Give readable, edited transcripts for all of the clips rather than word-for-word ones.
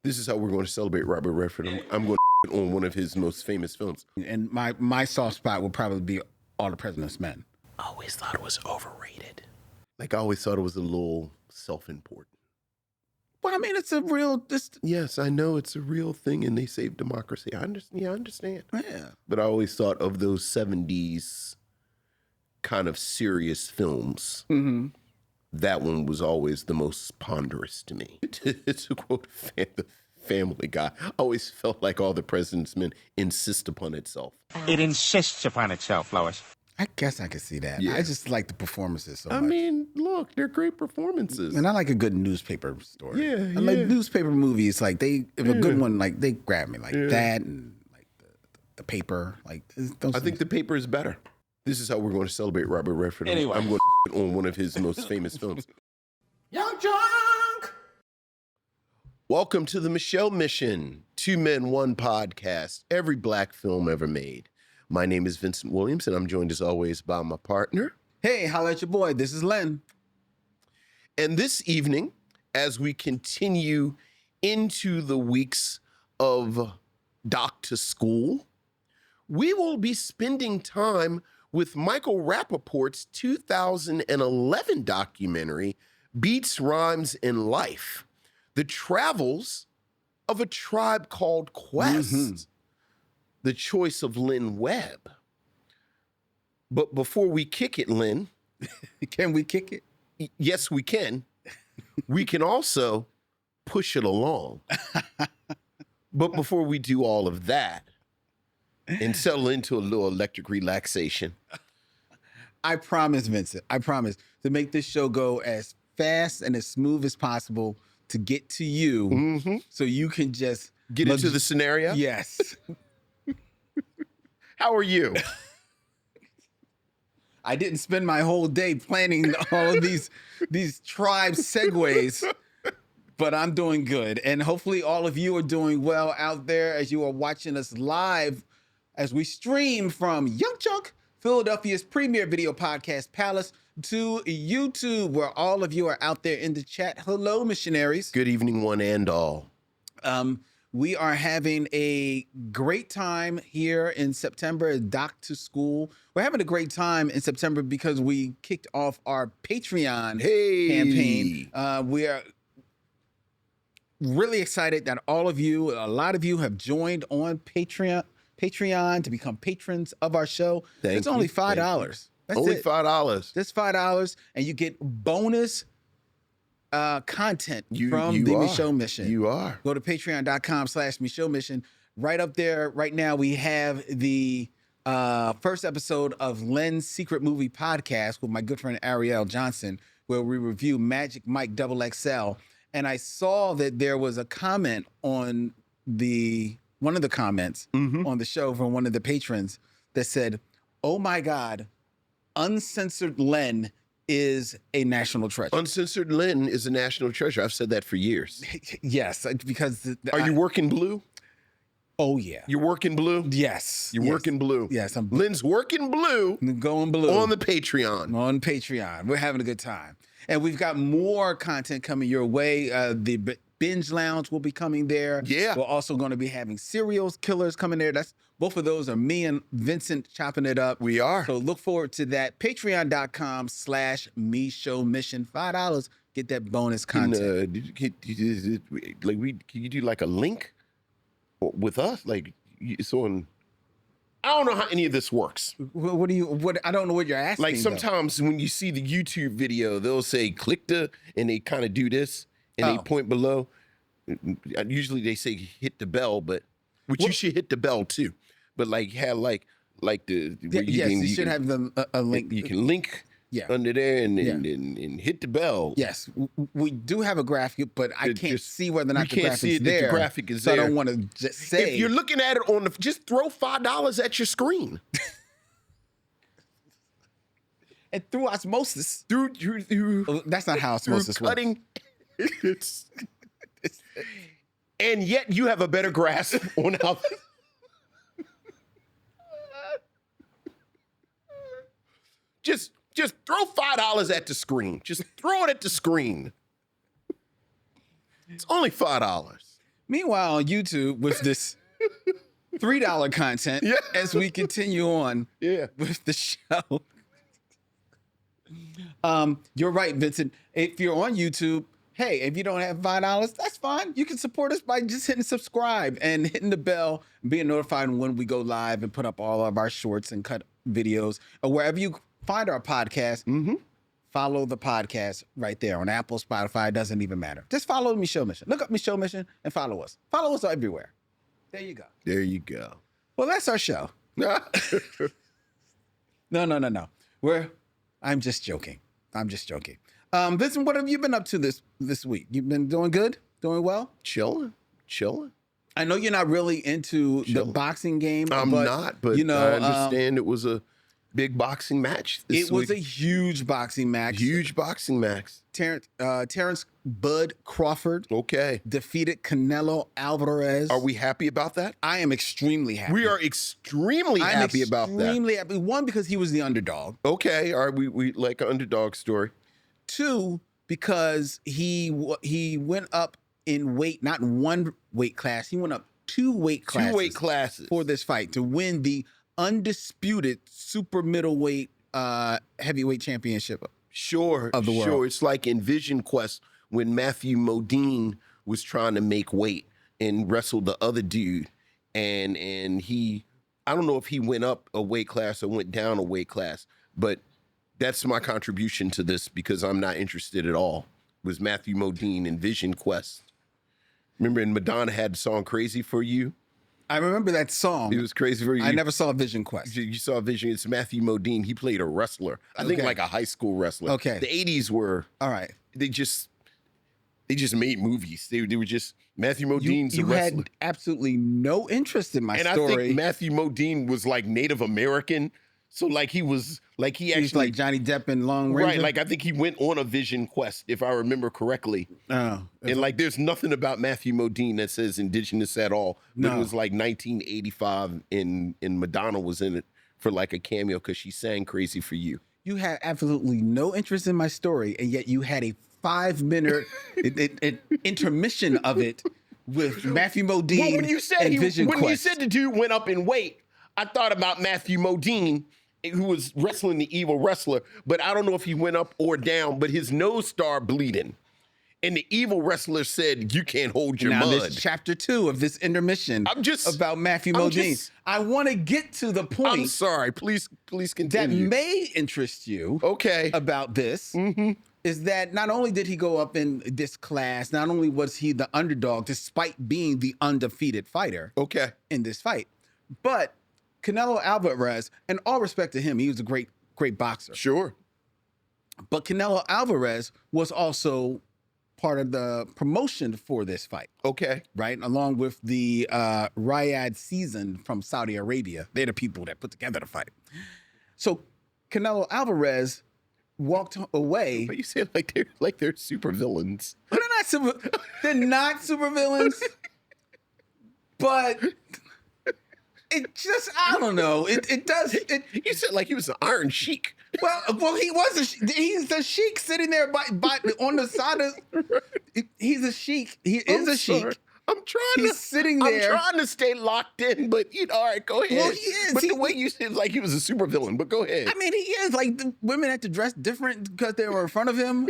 This is how we're going to celebrate Robert Redford. I'm going to on one of his most famous films. And my soft spot would probably be All the President's Men. I always thought it was overrated. Like, I always thought it was a little self-important. Well, I mean, it's a real... Yes, I know it's a real thing, and they saved democracy. I understand. Yeah. But I always thought of those 70s kind of serious films. Mm-hmm. That one was always the most ponderous to me. To quote the Family Guy, I always felt like All the President's Men insist upon itself. It insists upon itself, Lois. I guess I could see that. Yeah. I just like the performances so much. I mean, look, they're great performances. And I like a good newspaper story. Yeah, I like newspaper movies. Like if a good one, like they grab me like that, and like the paper. Like those I think the paper is better. This is how we're going to celebrate Robert Redford. Anyway. I'm going to on one of his most famous films. Young Junk! Welcome to the Micheaux Mission, 2 Men, 1 podcast, every black film ever made. My name is Vincent Williams, and I'm joined as always by my partner. Hey, holla at your boy. This is Len. And this evening, as we continue into the weeks of Doc to School, we will be spending time with Michael Rapaport's 2011 documentary, Beats, Rhymes, and Life, The Travels of a Tribe Called Quest, the choice of Lynn Webb. But before we kick it, Lynn. Can we kick it? Yes, we can. We can also push it along. But before we do all of that and settle into a little electric relaxation, I promise, Vincent, I promise to make this show go as fast and as smooth as possible to get to you so you can just... get into the scenario. Yes. How are you? I didn't spend my whole day planning all of these tribe segues, but I'm doing good. And hopefully all of you are doing well out there as you are watching us live as we stream from Young Chunk, Philadelphia's premier video podcast palace, to YouTube, where all of you are out there in the chat. Hello, missionaries. Good evening, one and all. We are having a great time here in September, Doc to School. We're having a great time in September because we kicked off our Patreon campaign. We are really excited that a lot of you have joined on Patreon to become patrons of our show. It's only $5. That's only it. $5. Just $5, and you get bonus content from the Micheaux Mission. You are. Go to patreon.com/Micheaux Mission. Right up there, right now, we have the first episode of Len's Secret Movie Podcast with my good friend Ariel Johnson, where we review Magic Mike XXL. And I saw that there was a comment on one of the comments on the show from one of the patrons that said, "Oh my God, Uncensored Len is a national treasure." Uncensored Lynn is a national treasure. I've said that for years. Yes, because... Are you working blue? Oh, yeah. You're working blue? Yes. You're working blue? Yes, I'm Lynn's working blue going blue. on the Patreon. On Patreon. We're having a good time. And we've got more content coming your way. The Binge Lounge will be coming there. Yeah. We're also going to be having Serial Killers coming there. Both of those are me and Vincent chopping it up. We are. So look forward to that. Patreon.com/Micheaux Mission. $5. Get that bonus content. Can you do like a link with us? Like, so I don't know how any of this works. What I don't know what you're asking. Like sometimes when you see the YouTube video, they'll say click and they kind of do this and they point below. Usually they say hit the bell, you should hit the bell too. But like have like the where you should have them a link. You can link under there and hit the bell. Yes, we do have a graphic, but I can't see whether or not the graphic's there. The graphic is so there. I don't want to just say. If you're looking at it just throw $5 at your screen. And through osmosis. Through that's not how osmosis works. And yet you have a better grasp on how... Just throw $5 at the screen. Just throw it at the screen. It's only $5. Meanwhile, on YouTube with this $3 content as we continue on with the show. You're right, Vincent. If you're on YouTube, hey, if you don't have $5, that's fine. You can support us by just hitting subscribe and hitting the bell, and being notified when we go live and put up all of our shorts and cut videos, or wherever you find our podcast. Follow the podcast right there on Apple, Spotify. Doesn't even matter. Just follow Micheaux Mission. Look up Micheaux Mission and follow us. Follow us everywhere. There you go. There you go. Well, that's our show. No. I'm just joking. Vincent, what have you been up to this week? You've been doing good? Doing well? Chilling. I know you're not really into the boxing game. I'm not, but you know, I understand it was a big boxing match this week. It was a huge boxing match. Terrence Bud Crawford defeated Canelo Alvarez. Are we happy about that? I am extremely happy. We are extremely happy about that. Extremely happy. One, because he was the underdog. Okay, all right, we like an underdog story. Two, because he went up in weight, not one weight class. He went up two weight classes for this fight to win the undisputed super middleweight heavyweight championship. Of the world. Sure. It's like in Vision Quest when Matthew Modine was trying to make weight and wrestled the other dude, and he, I don't know if he went up a weight class or went down a weight class, but that's my contribution to this because I'm not interested at all. Was Matthew Modine in Vision Quest? Remember, and Madonna had the song "Crazy for You." I remember that song. It was Crazy for You. I never saw Vision Quest. You saw Vision. It's Matthew Modine. He played a wrestler. I think like a high school wrestler. Okay. The 80s were. All right. They just made movies. They were just Matthew Modine's a wrestler. You had absolutely no interest in my story. And I think Matthew Modine was like Native American. So like he's like Johnny Depp in Long Ranger. Right, like I think he went on a Vision Quest, if I remember correctly. Oh. And like there's nothing about Matthew Modine that says indigenous at all. But it was like 1985 and Madonna was in it for like a cameo because she sang Crazy for You. You had absolutely no interest in my story, and yet you had a 5-minute intermission of it with Matthew Modine. Well, when you said you said the dude went up in weight, I thought about Matthew Modine, who was wrestling the evil wrestler, but I don't know if he went up or down, but his nose started bleeding. And the evil wrestler said, "You can't hold your mud." This chapter 2 of this intermission about Matthew Modine. I want to get to the point. I'm sorry. Please continue. That may interest you. About this. Is that not only did he go up in this class, not only was he the underdog, despite being the undefeated fighter. In this fight, but Canelo Alvarez, and all respect to him, he was a great boxer. Sure. But Canelo Alvarez was also part of the promotion for this fight. Right? Along with the Riyadh season from Saudi Arabia. They're the people that put together the fight. So Canelo Alvarez walked away. But you say like they're super villains. They're not super villains. But it just, I don't know. It does. You said like he was an Iron Sheik. Well, he's the Sheik sitting there by on the side of. He's a Sheik. He is a Sheik. He's sitting there. I'm trying to stay locked in, but all right, go ahead. Well, he is. But the way you said like he was a super villain, but go ahead. I mean, he is. Like the women had to dress different because they were in front of him.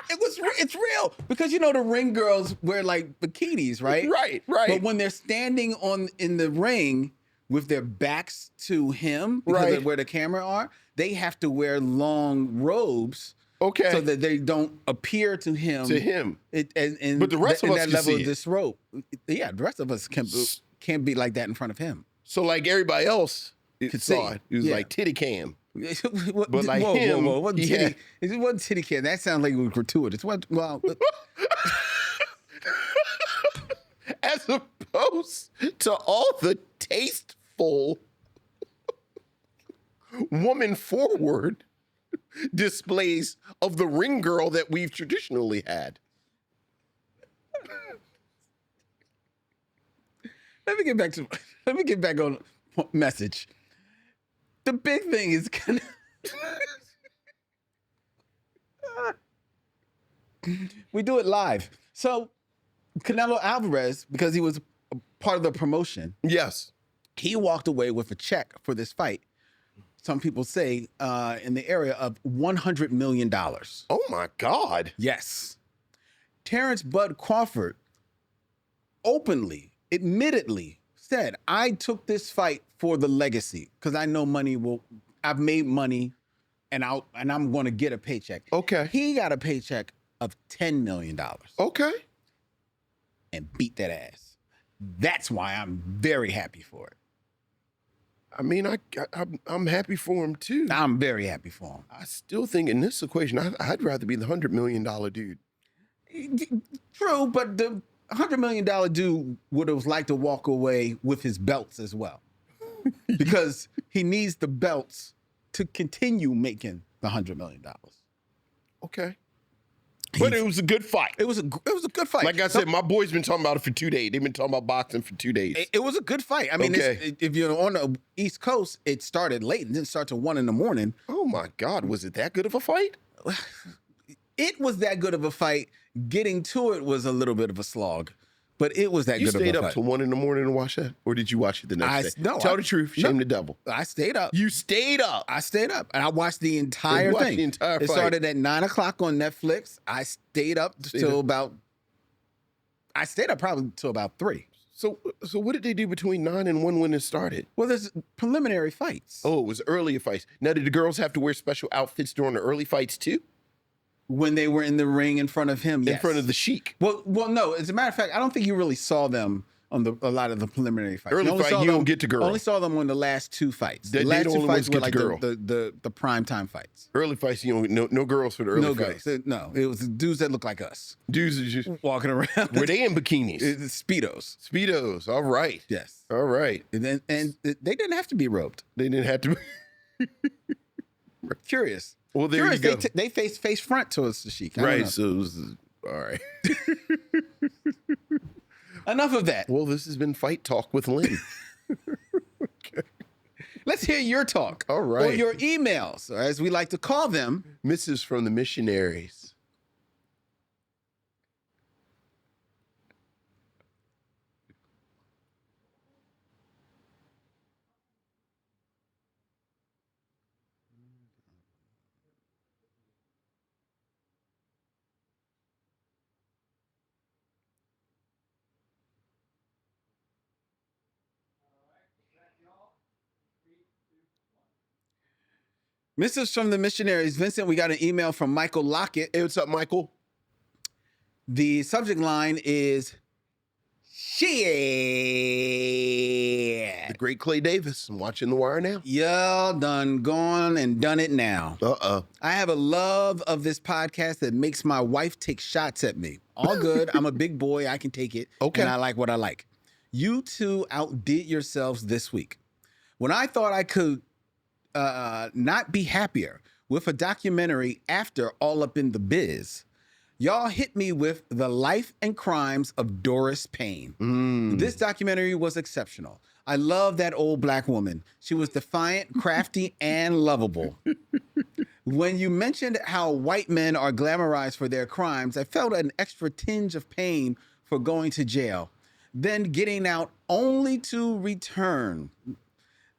It's real because the ring girls wear like bikinis, right? Right. But when they're standing in the ring with their backs to him, because of where the camera are, they have to wear long robes. So that they don't appear to him. But the rest of us that can level see of this rope. Yeah, the rest of us can't be like that in front of him. So like everybody else saw it. It was like titty cam. But like him, it wasn't titty cam. That sounds like it was gratuitous. As opposed to all the tasteful woman forward displays of the ring girl that we've traditionally had. Let me get back on message. The big thing is we do it live. So Canelo Alvarez, because he was a part of the promotion, Yes. he walked away with a check for this fight. Some people say in the area of $100 million. Oh my God. Yes. Terrence Bud Crawford openly, admittedly said, I took this fight for the legacy because I know I've made money and I'm going to get a paycheck. Okay. He got a paycheck of $10 million Okay. and beat that ass. That's why I'm very happy for it. I mean, I'm happy for him too. I'm very happy for him. I still think in this equation, I'd rather be the $100 million dude. True, but the $100 million dude would have liked to walk away with his belts as well. Because he needs the belts to continue making the $100 million. Okay. But it was a good fight. It was a good fight. Like I said, my boys been talking about it for 2 days. They've been talking about boxing for 2 days. It was a good fight. I mean, Okay. if you're on the East Coast, it started late and didn't start till 1 a.m. Oh my God, was it that good of a fight? It was that good of a fight. Getting to it was a little bit of a slog, but it was that You good of a stayed fight. up till 1 a.m. to watch that? Or did you watch it the next day? No, Tell the truth, shame no. the devil. I stayed up. You stayed up. I stayed up and I watched the entire watched thing. the entire It fight. started at 9 o'clock on Netflix. I stayed up probably till about 3. So what did they do between 9 and 1 when it started? Well, there's preliminary fights. Oh, it was earlier fights. Now, did the girls have to wear special outfits during the early fights too? When they were in the ring in front of him, In front of the Sheik? Well, no. As a matter of fact, I don't think you really saw them on a lot of the preliminary fights. Early only fight, saw you them- don't get to girl. Only saw them on the last 2 fights. They The last the 2 only fights ones were get like to girl. the prime time fights. Early fights, you know, no girls for the early No fights. girls. No, it was dudes that look like us Dudes are just, walking around. were they in bikinis? It's Speedos. Speedos, all right. Yes. All right. And they didn't have to be roped. They didn't have to. Curious. Well, there Curious, you go. They face front towards the Sheik. I don't Right, know. so it was, all right. Enough of that. Well, this has been Fight Talk with Lynn. Let's hear your talk. All right. Or your emails, or as we like to call them. Mrs. from the Missionaries. Mrs. from the Missionaries. Vincent, we got an email from Michael Lockett. Hey, what's up, Michael? The subject line is shit. The great Clay Davis. I'm watching The Wire now. Y'all done gone and done it now. Uh-oh. I have a love of this podcast that makes my wife take shots at me. All good. I'm a big boy. I can take it. Okay. And I like what I like. You two outdid yourselves this week. When I thought I could not be happier with a documentary after All Up in the Biz, y'all hit me with The Life and Crimes of Doris Payne. This documentary was exceptional. I love that old black woman. She was defiant, crafty, and lovable. When you mentioned how white men are glamorized for their crimes, I felt an extra tinge of pain for going to jail, then getting out only to return.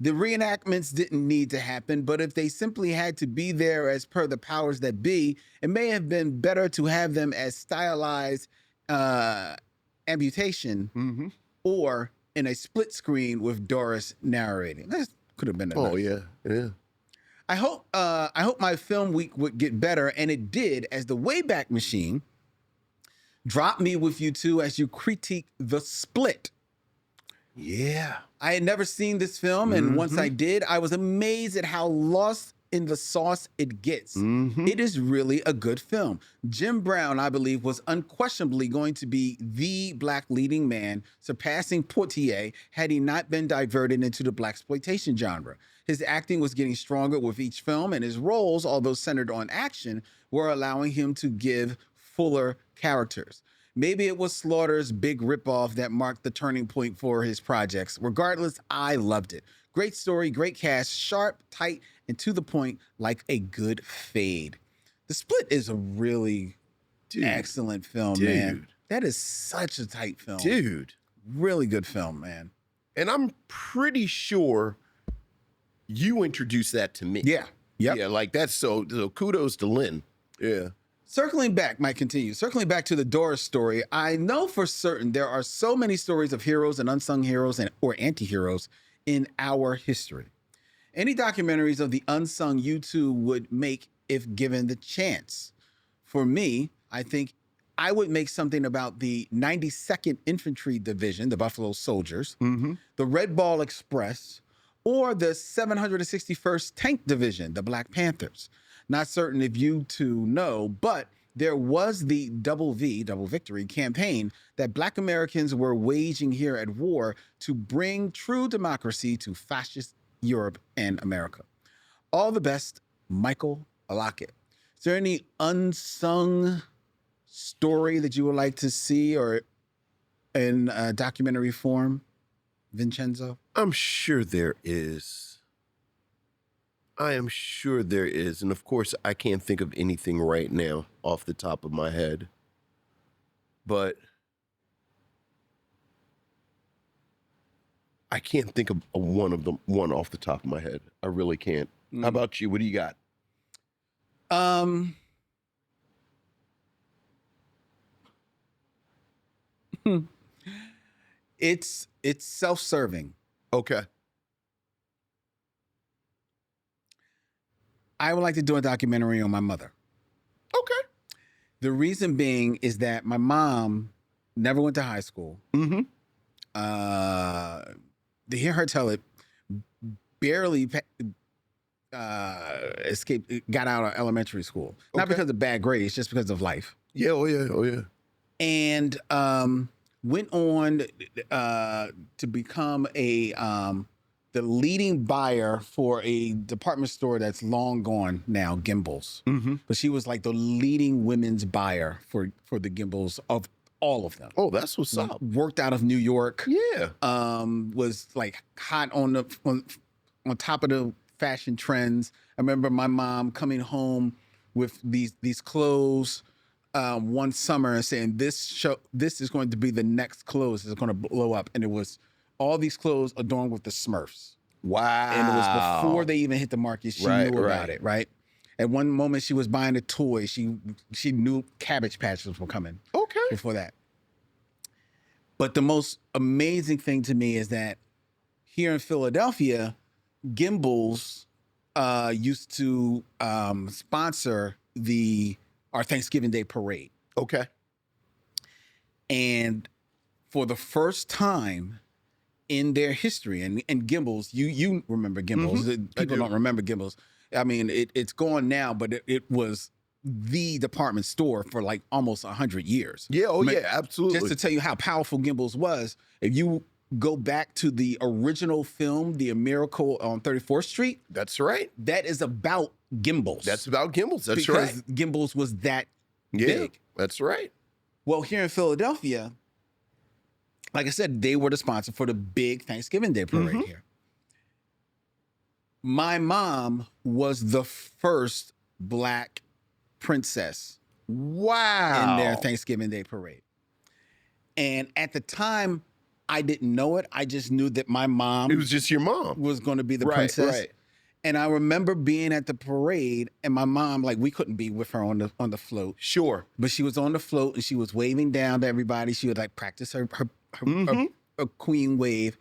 The reenactments didn't need to happen, but if they simply had to be there as per the powers that be, it may have been better to have them as stylized amputation or in a split screen with Doris narrating. That could have been a Oh, nice. yeah. I hope my film week would get better, and it did, as the Wayback Machine dropped me with you two as you critique The Split. Yeah. I had never seen this film, and once I did, I was amazed at how lost in the sauce it gets. It is really a good film. Jim Brown, I believe, was unquestionably going to be the black leading man, surpassing Poitier had he not been diverted into the blaxploitation genre. His acting was getting stronger with each film, and his roles, although centered on action, were allowing him to give fuller characters. Maybe it was Slaughter's big ripoff that marked the turning point for his projects. Regardless, I loved it. Great story, great cast, sharp, tight, and to the point like a good fade. The Split is a really excellent film, man. That is such a tight film. Dude. Really good film, man. And I'm pretty sure you introduced that to me. Yeah. Yep. Yeah, like that's so kudos to Lynn. Yeah. Circling back, might continue. Circling back to the Doris story, I know for certain there are so many stories of heroes and unsung heroes or anti-heroes in our history. Any documentaries of the unsung you two would make if given the chance? For me, I think I would make something about the 92nd Infantry Division, the Buffalo Soldiers, the Red Ball Express, or the 761st Tank Division, the Black Panthers. Not certain if you two know, but there was the Double Victory campaign that Black Americans were waging here at war to bring true democracy to fascist Europe and America. All the best, Michael Lockett. Is there any unsung story that you would like to see or in documentary form, Vincenzo? I'm sure there is. I am sure there is. And of course, I can't think of anything right now off the top of my head. But I can't think of one off the top of my head. I really can't. How about you? What do you got? It's self-serving. Okay. I would like to do a documentary on my mother. Okay. The reason being is that my mom never went to high school. Mm-hmm. To hear her tell it, barely escaped, got out of elementary school. Not because of bad grades, just because of life. Yeah, oh yeah. And went on to become the leading buyer for a department store that's long gone now, Gimbel's. But she was like the leading women's buyer for the Gimbel's of all of them. Oh, that's what's up. Worked out of New York. Yeah. Was like hot on top of the fashion trends. I remember my mom coming home with these clothes one summer and saying, this is going to be the next clothes that's going to blow up. And it was all these clothes adorned with the Smurfs. Wow. And it was before they even hit the market. She knew about it, right? At one moment she was buying a toy. She knew Cabbage Patches were coming. Okay. Before that. But the most amazing thing to me is that here in Philadelphia, Gimbel's used to sponsor our Thanksgiving Day parade. Okay. And for the first time in their history, and Gimbel's, you remember Gimbel's. People don't remember Gimbel's. I mean, it's gone now, but it was the department store for like almost 100 years. Yeah, yeah, absolutely. Just to tell you how powerful Gimbel's was, if you go back to the original film, The Miracle on 34th Street. That's right. That is about Gimbel's. That's about Gimbel's. That's because right. Gimbel's was that big. That's right. Well, here in Philadelphia, like I said, they were the sponsor for the big Thanksgiving Day parade here. My mom was the first Black princess in their Thanksgiving Day parade. And at the time, I didn't know it. I just knew that my mom... It was just your mom. ...was going to be the princess. Right. And I remember being at the parade and my mom, like, we couldn't be with her on the float. Sure. But she was on the float and she was waving down to everybody. She would, like, practice her queen wave.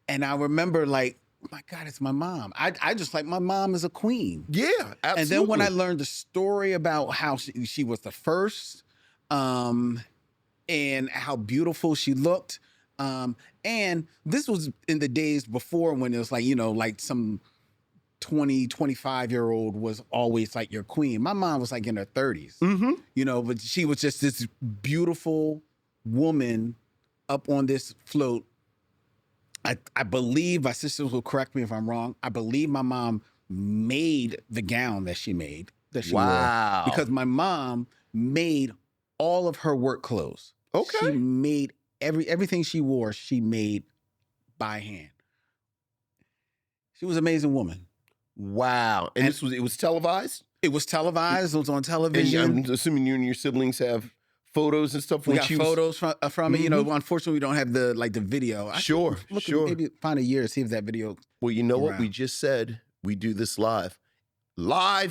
And I remember, like, oh my God, it's my mom. I just like my mom as a queen. Yeah, absolutely. And then when I learned the story about how she was the first and how beautiful she looked, and this was in the days before when it was like, you know, like some 20, 25-year-old was always like your queen. My mom was like in her 30s, you know, but she was just this beautiful woman up on this float. I believe, my sisters will correct me if I'm wrong, I believe my mom made the gown that she made, that she wore. Because my mom made all of her work clothes. Okay. She made everything she wore, she made by hand. She was an amazing woman. Wow. And it was televised? It was televised. It was on television. And I'm assuming you and your siblings have photos and stuff. We when got she was- photos from it. You know, unfortunately, we don't have the video. Sure, sure. Maybe find a year and see if that video. Well, you know what? Around. We just said we do this live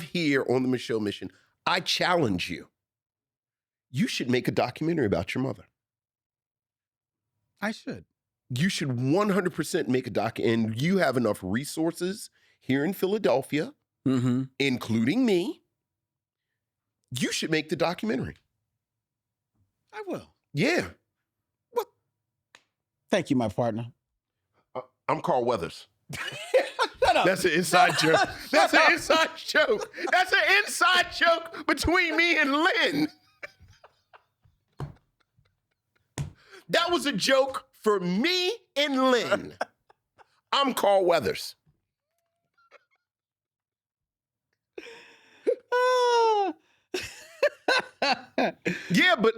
here on the Micheaux Mission. I challenge you. You should make a documentary about your mother. I should. You should 100% make a doc, and you have enough resources here in Philadelphia, including me. You should make the documentary. I will. Yeah. Well, thank you, my partner. I'm Carl Weathers. Shut up. That's an inside joke. That's an inside joke. That's an inside joke between me and Lynn. That was a joke for me and Lynn. I'm Carl Weathers. Yeah, but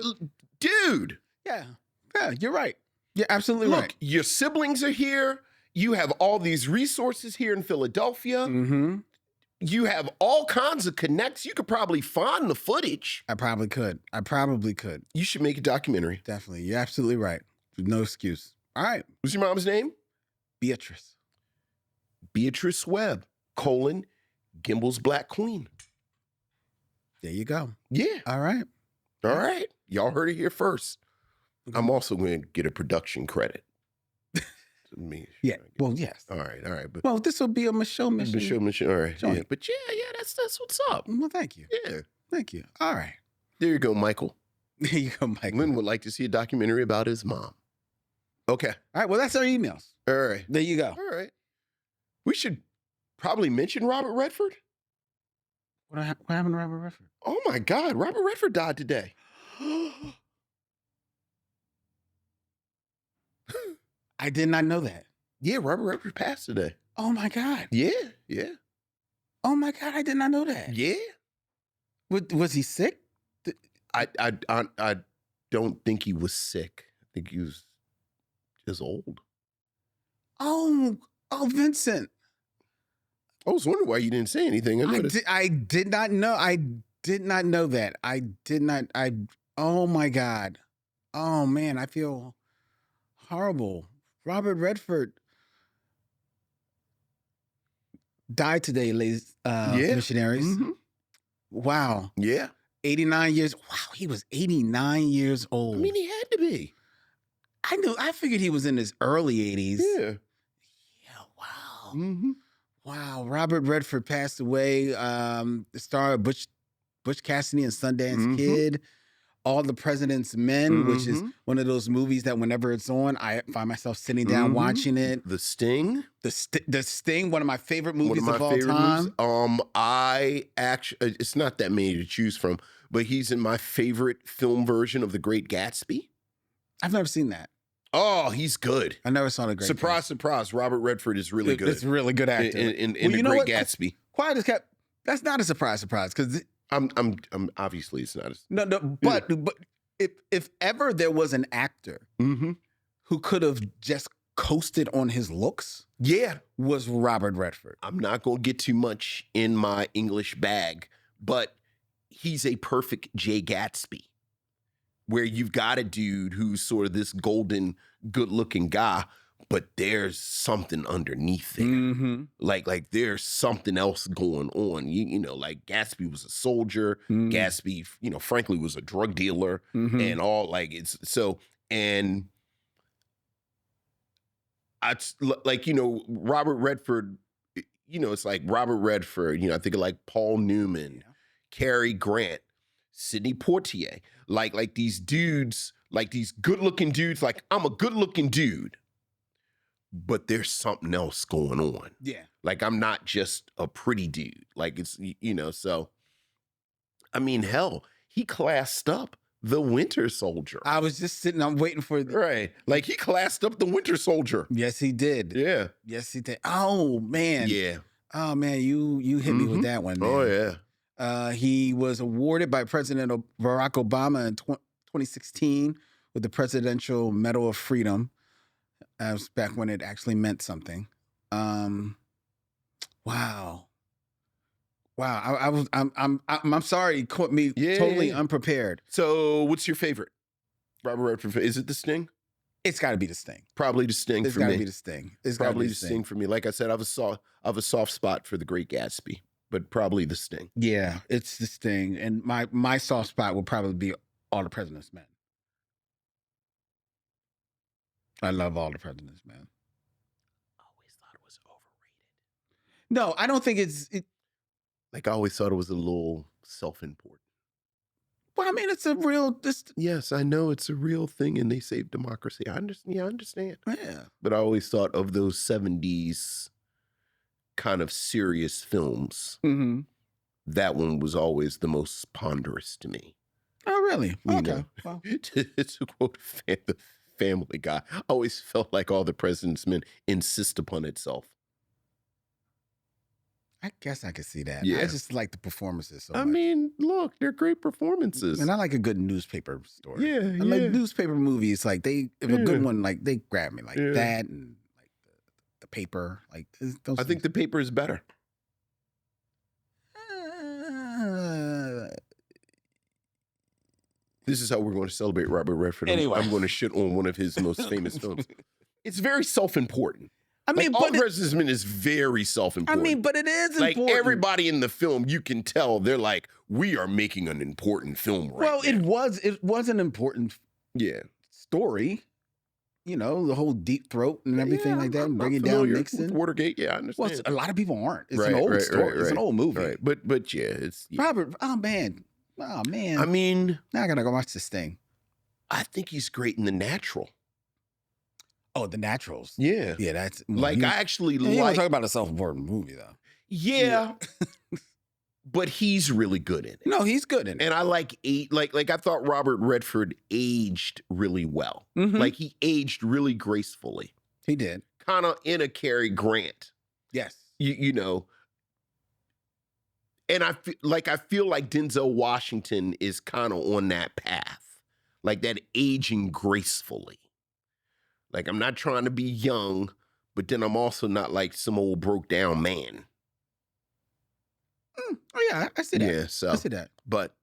dude. Yeah, you're right. You're absolutely Look, right. your siblings are here. You have all these resources here in Philadelphia. Mm-hmm. You have all kinds of connects. You could probably find the footage. I probably could. You should make a documentary. Definitely. You're absolutely right. No excuse. All right. What's your mom's name? Beatrice. Beatrice Webb, Gimbel's Black Queen. There you go. Yeah. All right. All right. Y'all heard it here first. I'm also going to get a production credit. Me. Yeah. Well, yes. All right. But Well, this will be a Micheaux mission. Micheaux. All right. Joint. Yeah. But yeah, that's what's up. Well, thank you. Yeah. Thank you. All right. There you go, Michael. There you go, Michael. Lynn would like to see a documentary about his mom. Okay. All right. Well, that's our emails. All right. There you go. All right. We should probably mention Robert Redford. What happened to Robert Redford? Oh my God. Robert Redford died today. I did not know that. Yeah, Robert Redford passed today. Oh my God. Yeah. Oh my God. I did not know that. Yeah. Was he sick? I don't think he was sick. I think he was just old. Oh, Vincent. I was wondering why you didn't say anything. I did not know. I did not know that. Oh my God. Oh man, I feel horrible. Robert Redford died today, ladies, missionaries. Mm-hmm. Wow. Yeah. 89 years. Wow, he was 89 years old. I mean, he had to be. I figured he was in his early 80s. Yeah. Yeah, wow. Mm-hmm. Wow. Robert Redford passed away. The star of Butch Cassidy and Sundance Kid. All the President's Men, which is one of those movies that whenever it's on, I find myself sitting down watching it. The Sting. The Sting, one of my favorite movies of all time. It's not that many to choose from, but he's in my favorite film version of The Great Gatsby. I've never seen that. Oh, he's good. I never saw The Great Gatsby. Surprise. Robert Redford is really good. It's a really good actor. In The Great Gatsby. Quiet as kept. That's not a surprise, because I'm obviously it's not. But if ever there was an actor who could have just coasted on his looks, was Robert Redford. I'm not going to get too much in my English bag, but he's a perfect Jay Gatsby, where you've got a dude who's sort of this golden, good-looking guy, but there's something underneath there. Like there's something else going on. You know, like Gatsby was a soldier. Gatsby, frankly, was a drug dealer and all. Like it's so, and Robert Redford. It's like Robert Redford. I think of like Paul Newman, Cary Grant, Sidney Poitier. Like these dudes, like these good-looking dudes. Like I'm a good-looking dude. But there's something else going on. Yeah. Like I'm not just a pretty dude. Like it's, so. I mean, hell, he classed up the Winter Soldier. I was just sitting, I'm waiting for Right. Like he classed up the Winter Soldier. Yes, he did. Yeah. Yes, he did. Oh, man. Yeah. Oh, man, you hit me with that one, man. Oh, yeah. He was awarded by President Barack Obama in 2016 with the Presidential Medal of Freedom. That was back when it actually meant something. Wow. Wow, I'm sorry, it caught me totally unprepared. So, what's your favorite? Robert Redford. Is it The Sting? It's got to be The Sting. Probably The Sting It's for got to me. be The Sting. It's Probably gotta be The Sting for me. Like I said, I have a soft spot for The Great Gatsby, but probably The Sting. Yeah, it's The Sting, and my soft spot will probably be All the President's Men. I love All the President's Men. Always thought it was overrated. No, I don't think it's. Like I always thought it was a little self-important. Well, I mean, it's a real. Yes, I know it's a real thing, and they saved democracy. I understand. Yeah, I understand. Yeah. But I always thought of those 70s kind of serious films. Mm-hmm. That one was always the most ponderous to me. Oh, really? You Okay. know. Well, To quote the Family Guy, I always felt like All the President's Men insist upon itself. I guess I could see that. Yeah. I just like the performances so I much. mean, look, they're great performances. And I like a good newspaper story. Yeah, I like yeah. newspaper movies. Like if a Yeah. good one, like they grab me, like Yeah. that, and like the paper. Like those. I think The Paper is better. This is how we're going to celebrate Robert Redford. Anyway. I'm going to shit on one of his most famous films. It's very self-important. I mean, All but the President's Men is very self-important. but it is like important. everybody in the film, you can tell they're like, we are making an important film right Well, now. it was an important Yeah. story. You know, the whole deep throat and everything Yeah, like that, I'm and bringing familiar down with Nixon. Watergate, yeah, I understand. Well, a lot of people aren't. It's Right, an old right, story. right, It's an right. old movie. Right. But yeah, it's Robert, oh man. I Now mean, I gotta go watch this thing. I think he's great in The Natural. Oh, The Naturals. Yeah. Yeah, that's Like I actually you want like to talk about a self-important movie though. yeah. But he's really good in it. No, he's good in it. And I like I thought Robert Redford aged really well. Mhm. Like he aged really gracefully. He did. Kind of in a Cary Grant. Yes. You know. And I feel like Denzel Washington is kind of on that path. Like that aging gracefully. Like I'm not trying to be young, but then I'm also not like some old broke down man. Oh yeah, I see that. Yeah, so I see that. but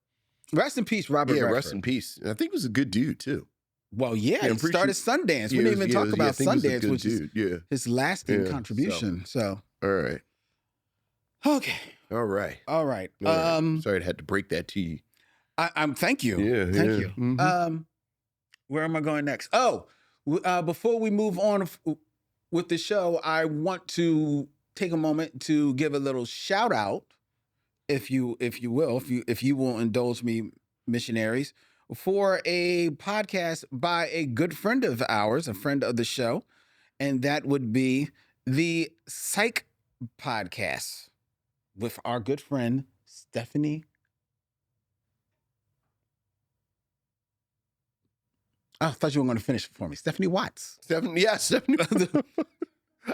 Rest in peace, Robert yeah, Redford. rest in peace. And I think he was a good dude too. Well, yeah, I'm he pretty started Sundance. We Yeah, didn't even talk I about think he was a Sundance, good which is dude. Yeah. his lasting Yeah, contribution. So, All right. okay, All right. all right. All right. Sorry I had to break that to you. I'm thank you. Yeah, Thank yeah. you. Mhm. Where am I going next? Oh, before we move on with the show, I want to take a moment to give a little shout out, if you will indulge me, missionaries, for a podcast by a good friend of ours, a friend of the show, and that would be the Psych Podcast with our good friend Stephanie. I thought you were going to finish it for me. Stephanie Watts. Stephanie.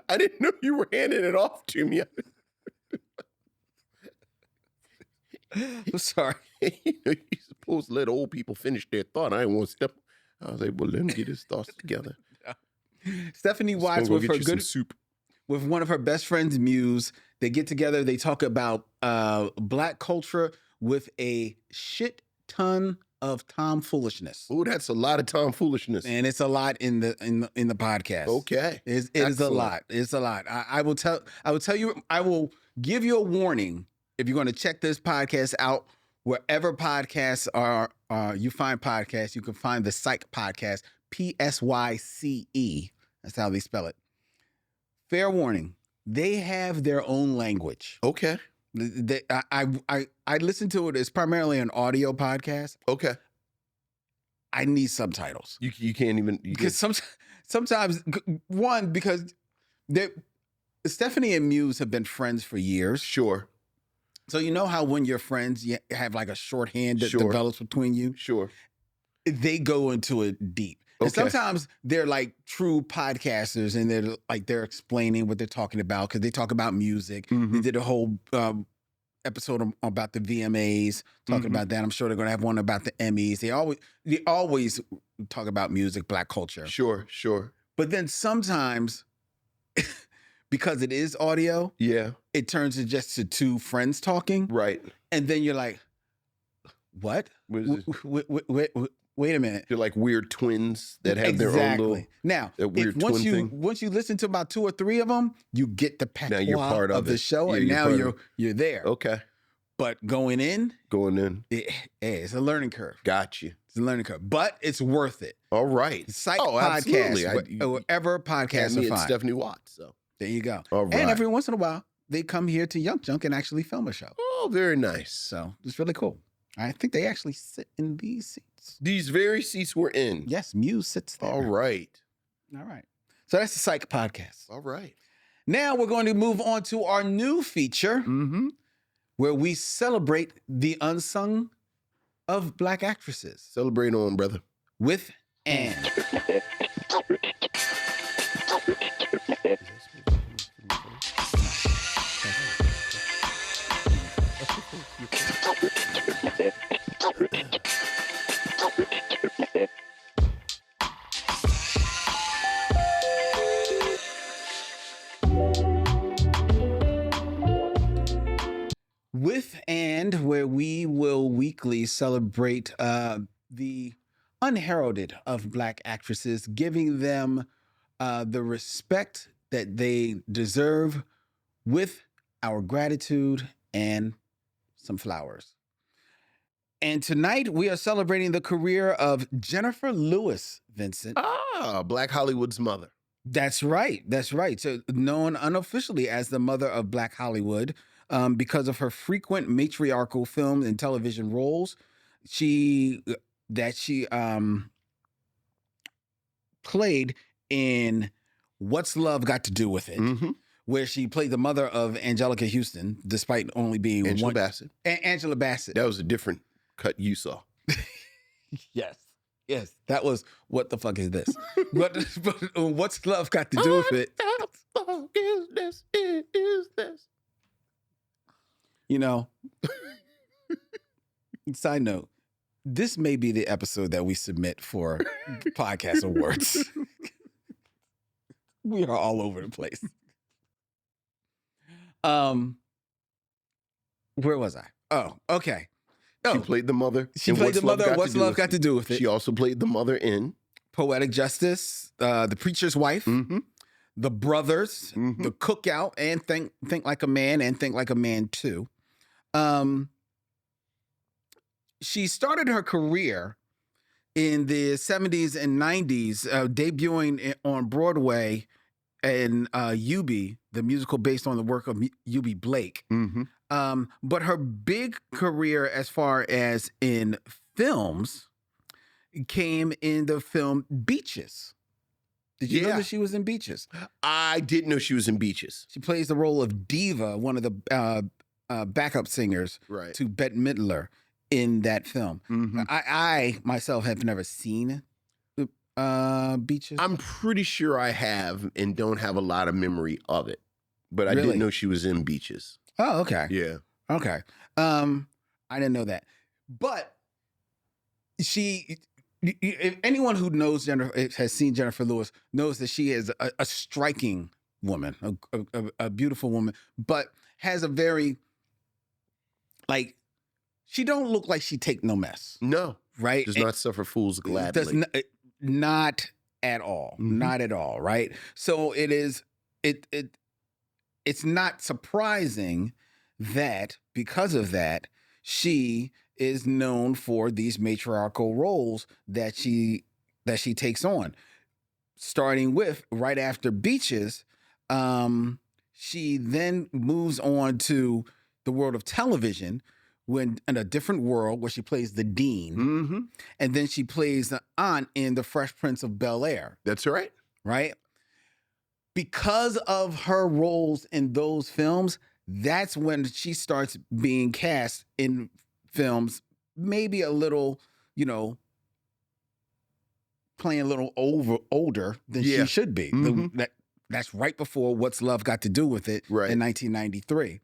I didn't know you were handing it off to me. I'm sorry. You know, you're supposed to let old people finish their thought. I didn't want to step. I was like, well, let him get his thoughts together. Stephanie Just Watts gonna with go her get you some good soup. with one of her best friends, Muse. They get together. They talk about Black culture with a shit ton of tomfoolishness, Oh, that's a lot of tomfoolishness. and it's a lot in the podcast. Okay. It is a Excellent. lot. It's a lot. I will tell you. I will give you a warning if you're going to check this podcast out. Wherever podcasts are, you find podcasts, you can find the Psych Podcast, PSYCE. That's how they spell it. Fair warning, they have their own language. Okay. I listen to it. It's primarily an audio podcast. Okay. I need subtitles. You can't even. Because sometimes one, because Stephanie and Muse have been friends for years. Sure. So you know how when you're friends, you have like a shorthand that Sure. develops between you? Sure. They go into it deep. And Okay. sometimes they're like true podcasters and they're explaining what they're talking about because they talk about music. Mhm. They did a whole episode about the VMAs, talking Mhm. about that. I'm sure they're going to have one about the Emmys. They always talk about music, Black culture. Sure. Sure. But then sometimes because it is audio, Yeah. it turns to just to two friends talking. Right. And then you're like, what? What is this? Wait a minute. They're like weird twins that have their own little. Now, that weird once twin you thing. once you listen to about 2 or 3 of them, you get the patois Now you're part of the it. show, Yeah, and you're now part of you're there. Okay. But going in, it's a learning curve. Got you. It's a learning curve, but it's worth it. All right. Psych absolutely. podcast, wherever podcasts are Me and fine. Stephanie Watts. So There you go. all right. And every once in a while, they come here to Young Junk and actually film a show. Oh, very nice. So it's really cool. I think they actually sit in these seats. These very seats we're in. Yes, Muse sits there. All right. All right. So that's the Psych podcast. All right. Now we're going to move on to our new feature Mm-hmm. where we celebrate the unsung of Black actresses Celebrate on, brother. with Anne. With And, where we will weekly celebrate the unheralded of Black actresses, giving them the respect that they deserve with our gratitude and some flowers. And tonight we are celebrating the career of Jennifer Lewis, Vincent. Black Hollywood's mother. That's right. That's right. So known unofficially as the mother of Black Hollywood, because of her frequent matriarchal film and television roles, she played in What's Love Got to Do with It, Mm-hmm. where she played the mother of Angelica Houston, despite only being Angela Bassett. Angela Bassett. That was a different cut you saw. Yes. Yes. That was What the Fuck Is This? What's Love Got to Do with It? What the fuck is this? Is this? You know, side note, this may be the episode that we submit for podcast awards. We are all over the place. Where was I? Oh, okay. She Oh, played the mother. she in played the mother. Got What's to Do Love with Got to Do with It? She also played the mother in. Poetic Justice, The Preacher's Wife, Mm-hmm. The Brothers, Mhm. The Cookout, and Think Like a Man, and Think Like a Man 2. She started her career in the 70s and 90s, debuting on Broadway in Eubie, the musical based on the work of Eubie Blake. Mm-hmm. But her big career as far as in films came in the film Beaches. Did you know Yeah. that she was in Beaches? I didn't know she was in Beaches. She plays the role of Diva, one of the backup singers Right. to Bette Midler in that film. Mm-hmm. I myself have never seen Beaches. I'm pretty sure I have and don't have a lot of memory of it. But I Really? didn't know she was in Beaches. Oh, okay. Yeah. Okay. I didn't know that. But if anyone who knows has seen Jennifer Lewis knows that she is a striking woman, a beautiful woman, but has a very, like, she don't look like she take no mess, No. right? Does not suffer fools gladly. Does not at all. Mhm. Not at all, right? So it's not surprising that because of that, she is known for these matriarchal roles that she takes on. Starting with right after Beaches, she then moves on to the world of television when in A Different World, where she plays the dean, Mm-hmm. and then she plays the aunt in The Fresh Prince of Bel-Air, That's right. right? Because of her roles in those films, that's when she starts being cast in films, maybe a little, playing a little older than Yeah. she should be. Mhm. That's right before What's Love Got to Do with It Right. in 1993,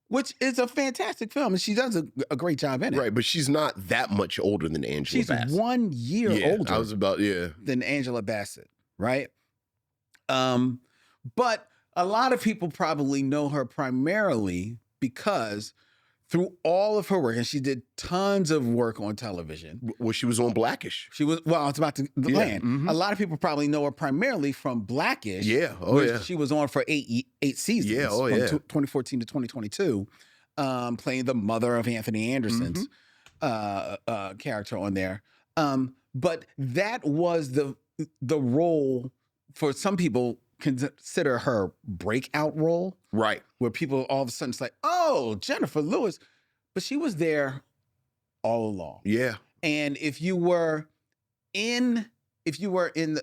which is a fantastic film, and she does a great job in it. Right. But she's not that much older than Angela She's Bassett. 1 year Yeah, older I was about, yeah. than Angela Bassett, right? But A lot of people probably know her primarily because through all of her work, and she did tons of work on television. Well, she was on Blackish. She was, well, I was about to land. mhm. A lot of people probably know her primarily from Blackish. Yeah, oh where yeah. She was on for eight seasons. Yeah, oh from yeah. 2014 to 2022, playing the mother of Anthony Anderson's character on there. But that was the role for some people consider her breakout role, Right. where people all of a sudden it's like, oh, Jennifer Lewis, but she was there all along. Yeah. And if you were in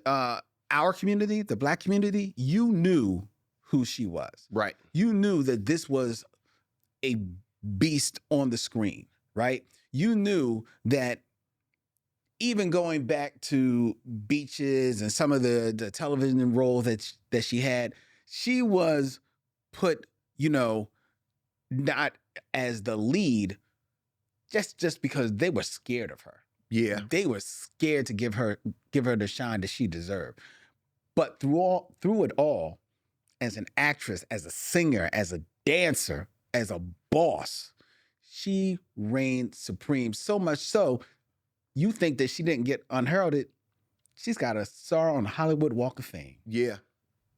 our community, the Black community, you knew who she was. Right. You knew that this was a beast on the screen, right? You knew that even going back to Beaches and some of the television role that she had, she was put, not as the lead just because they were scared of her. Yeah. They were scared to give her the shine that she deserved. But through it all, as an actress, as a singer, as a dancer, as a boss, she reigned supreme. So much so, you think that she didn't get unheralded. She's got a star on the Hollywood Walk of Fame. Yeah.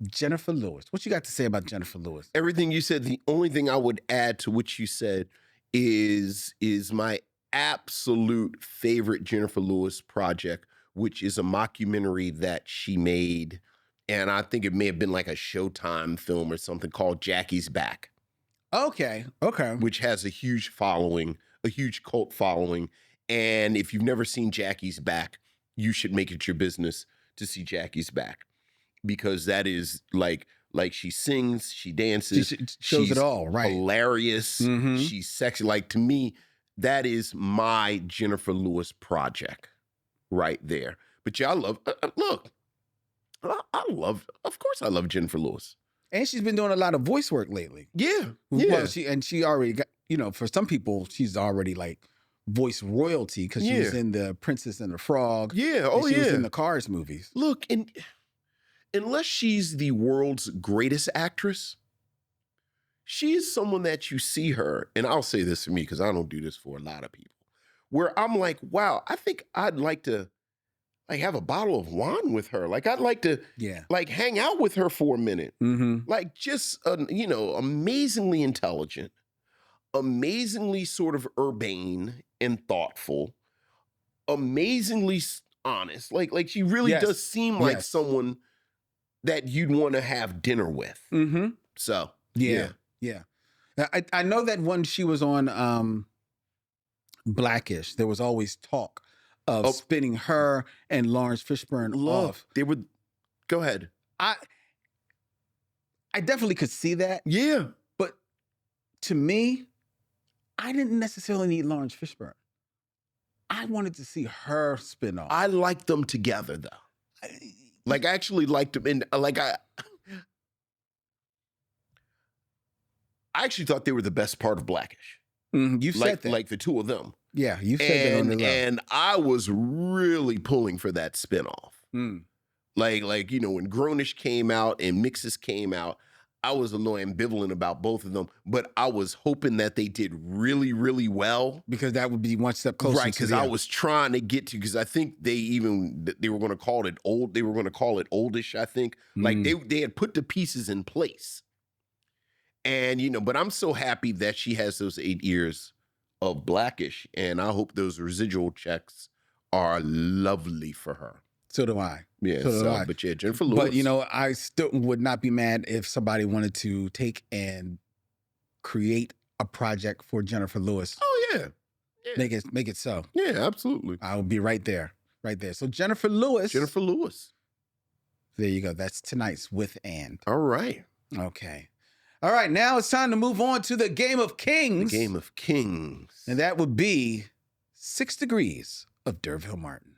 Jennifer Lewis. What you got to say about Jennifer Lewis? Everything you said. The only thing I would add to what you said is my absolute favorite Jennifer Lewis project, which is a mockumentary that she made, and I think it may have been like a Showtime film or something, called Jackie's Back. Okay. Which has a huge following, a huge cult following. And if you've never seen Jackie's Back, you should make it your business to see Jackie's Back, because that is like she sings, she dances, She shows it all, right? Hilarious. Mhm. She's sexy. Like, to me, that is my Jennifer Lewis project right there. But yeah, I love, look, I love, of course I love Jennifer Lewis. And she's been doing a lot of voice work lately. Yeah. Well, she already got, for some people, she's already like voice royalty because she was in the Princess and the Frog. Yeah. And she was in the Cars movies. Look, and unless she's the world's greatest actress, she is someone that you see her, and I'll say this for me because I don't do this for a lot of people, where I'm like, wow, I think I'd like to like have a bottle of wine with her. Like, I'd like to like hang out with her for a minute. Mm-hmm. Like, just, amazingly intelligent, amazingly sort of urbane and thoughtful, amazingly honest. Like she really does seem like someone that you'd want to have dinner with. Mm-hmm. So, yeah. Now, I know that when she was on Blackish, there was always talk of spinning her and Lawrence Fishburne off. They would, go ahead. I definitely could see that. Yeah. But to me, I didn't necessarily need Lawrence Fishburne. I wanted to see her spin off. I liked them together, though. I actually liked them. And I actually thought they were the best part of Blackish. You said that. Like the two of them. Yeah, you said that on the low. And I was really pulling for that spinoff. Like when Grownish came out and Mixes came out, I was a little ambivalent about both of them, but I was hoping that they did really, really well. Because that would be one step closer. Right, because I was trying to get to, because I think they were going to call it old. They were going to call it oldish, I think. Like they had put the pieces in place. And, but I'm so happy that she has those 8 years of Blackish, and I hope those residual checks are lovely for her. So do I. Yeah, so do I. But yeah, Jennifer Lewis. But, I still would not be mad if somebody wanted to take and create a project for Jennifer Lewis. Oh, yeah. Make it so. Yeah, absolutely. I will be right there. Right there. So Jennifer Lewis. Jennifer Lewis. There you go. That's tonight's With And. All right. Okay. All right, now it's time to move on to the Game of Kings. The Game of Kings. And that would be 6 Degrees of D'Urville Martin.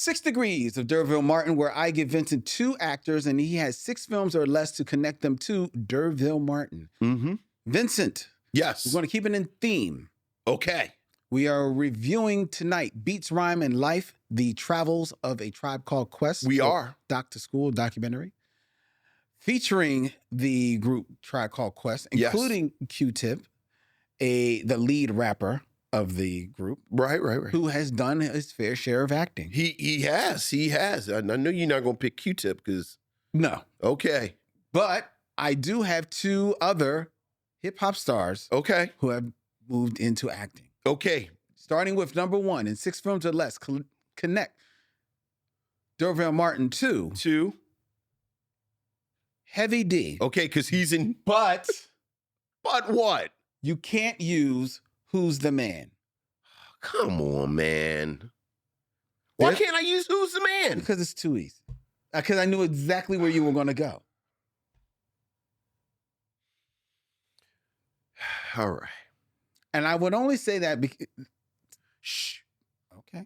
6 Degrees of D'Urville Martin, where I give Vincent 2 actors and he has 6 films or less to connect them to D'Urville Martin. Mm-hmm. Vincent, Yes. we're going to keep it in theme. Okay. We are reviewing tonight Beats, Rhyme, and Life, The Travels of a Tribe Called Quest. We are. Doc to School documentary. Featuring the group Tribe Called Quest, Yes. including Q-Tip, the lead rapper of the group, Right. who has done his fair share of acting. He has. I know you're not gonna pick Q-Tip because No. okay. But I do have 2 other hip-hop stars Okay. who have moved into acting. Okay. Starting with number 1 in 6 films or less, connect D'Urville Martin to 2. Heavy D. Okay, because he's in. But But what? you can't use Who's the Man. Come on, man. Why There's- can't I use Who's the Man? Because it's too easy. Because I knew exactly where you were going to go. All right. And I would only say that because... Shh. Okay.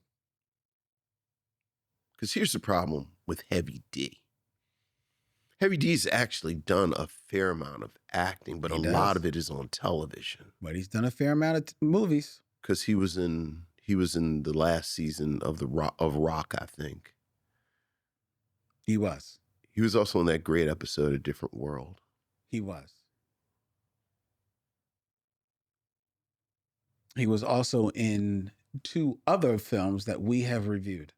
Because here's the problem with Heavy D. Heavy D's actually done a fair amount of acting, but He a does. lot of it is on television. But he's done a fair amount of movies. Because he was in the last season of Rock, I think. He was. He was also in that great episode of Different World. He was. He was also in 2 other films that we have reviewed.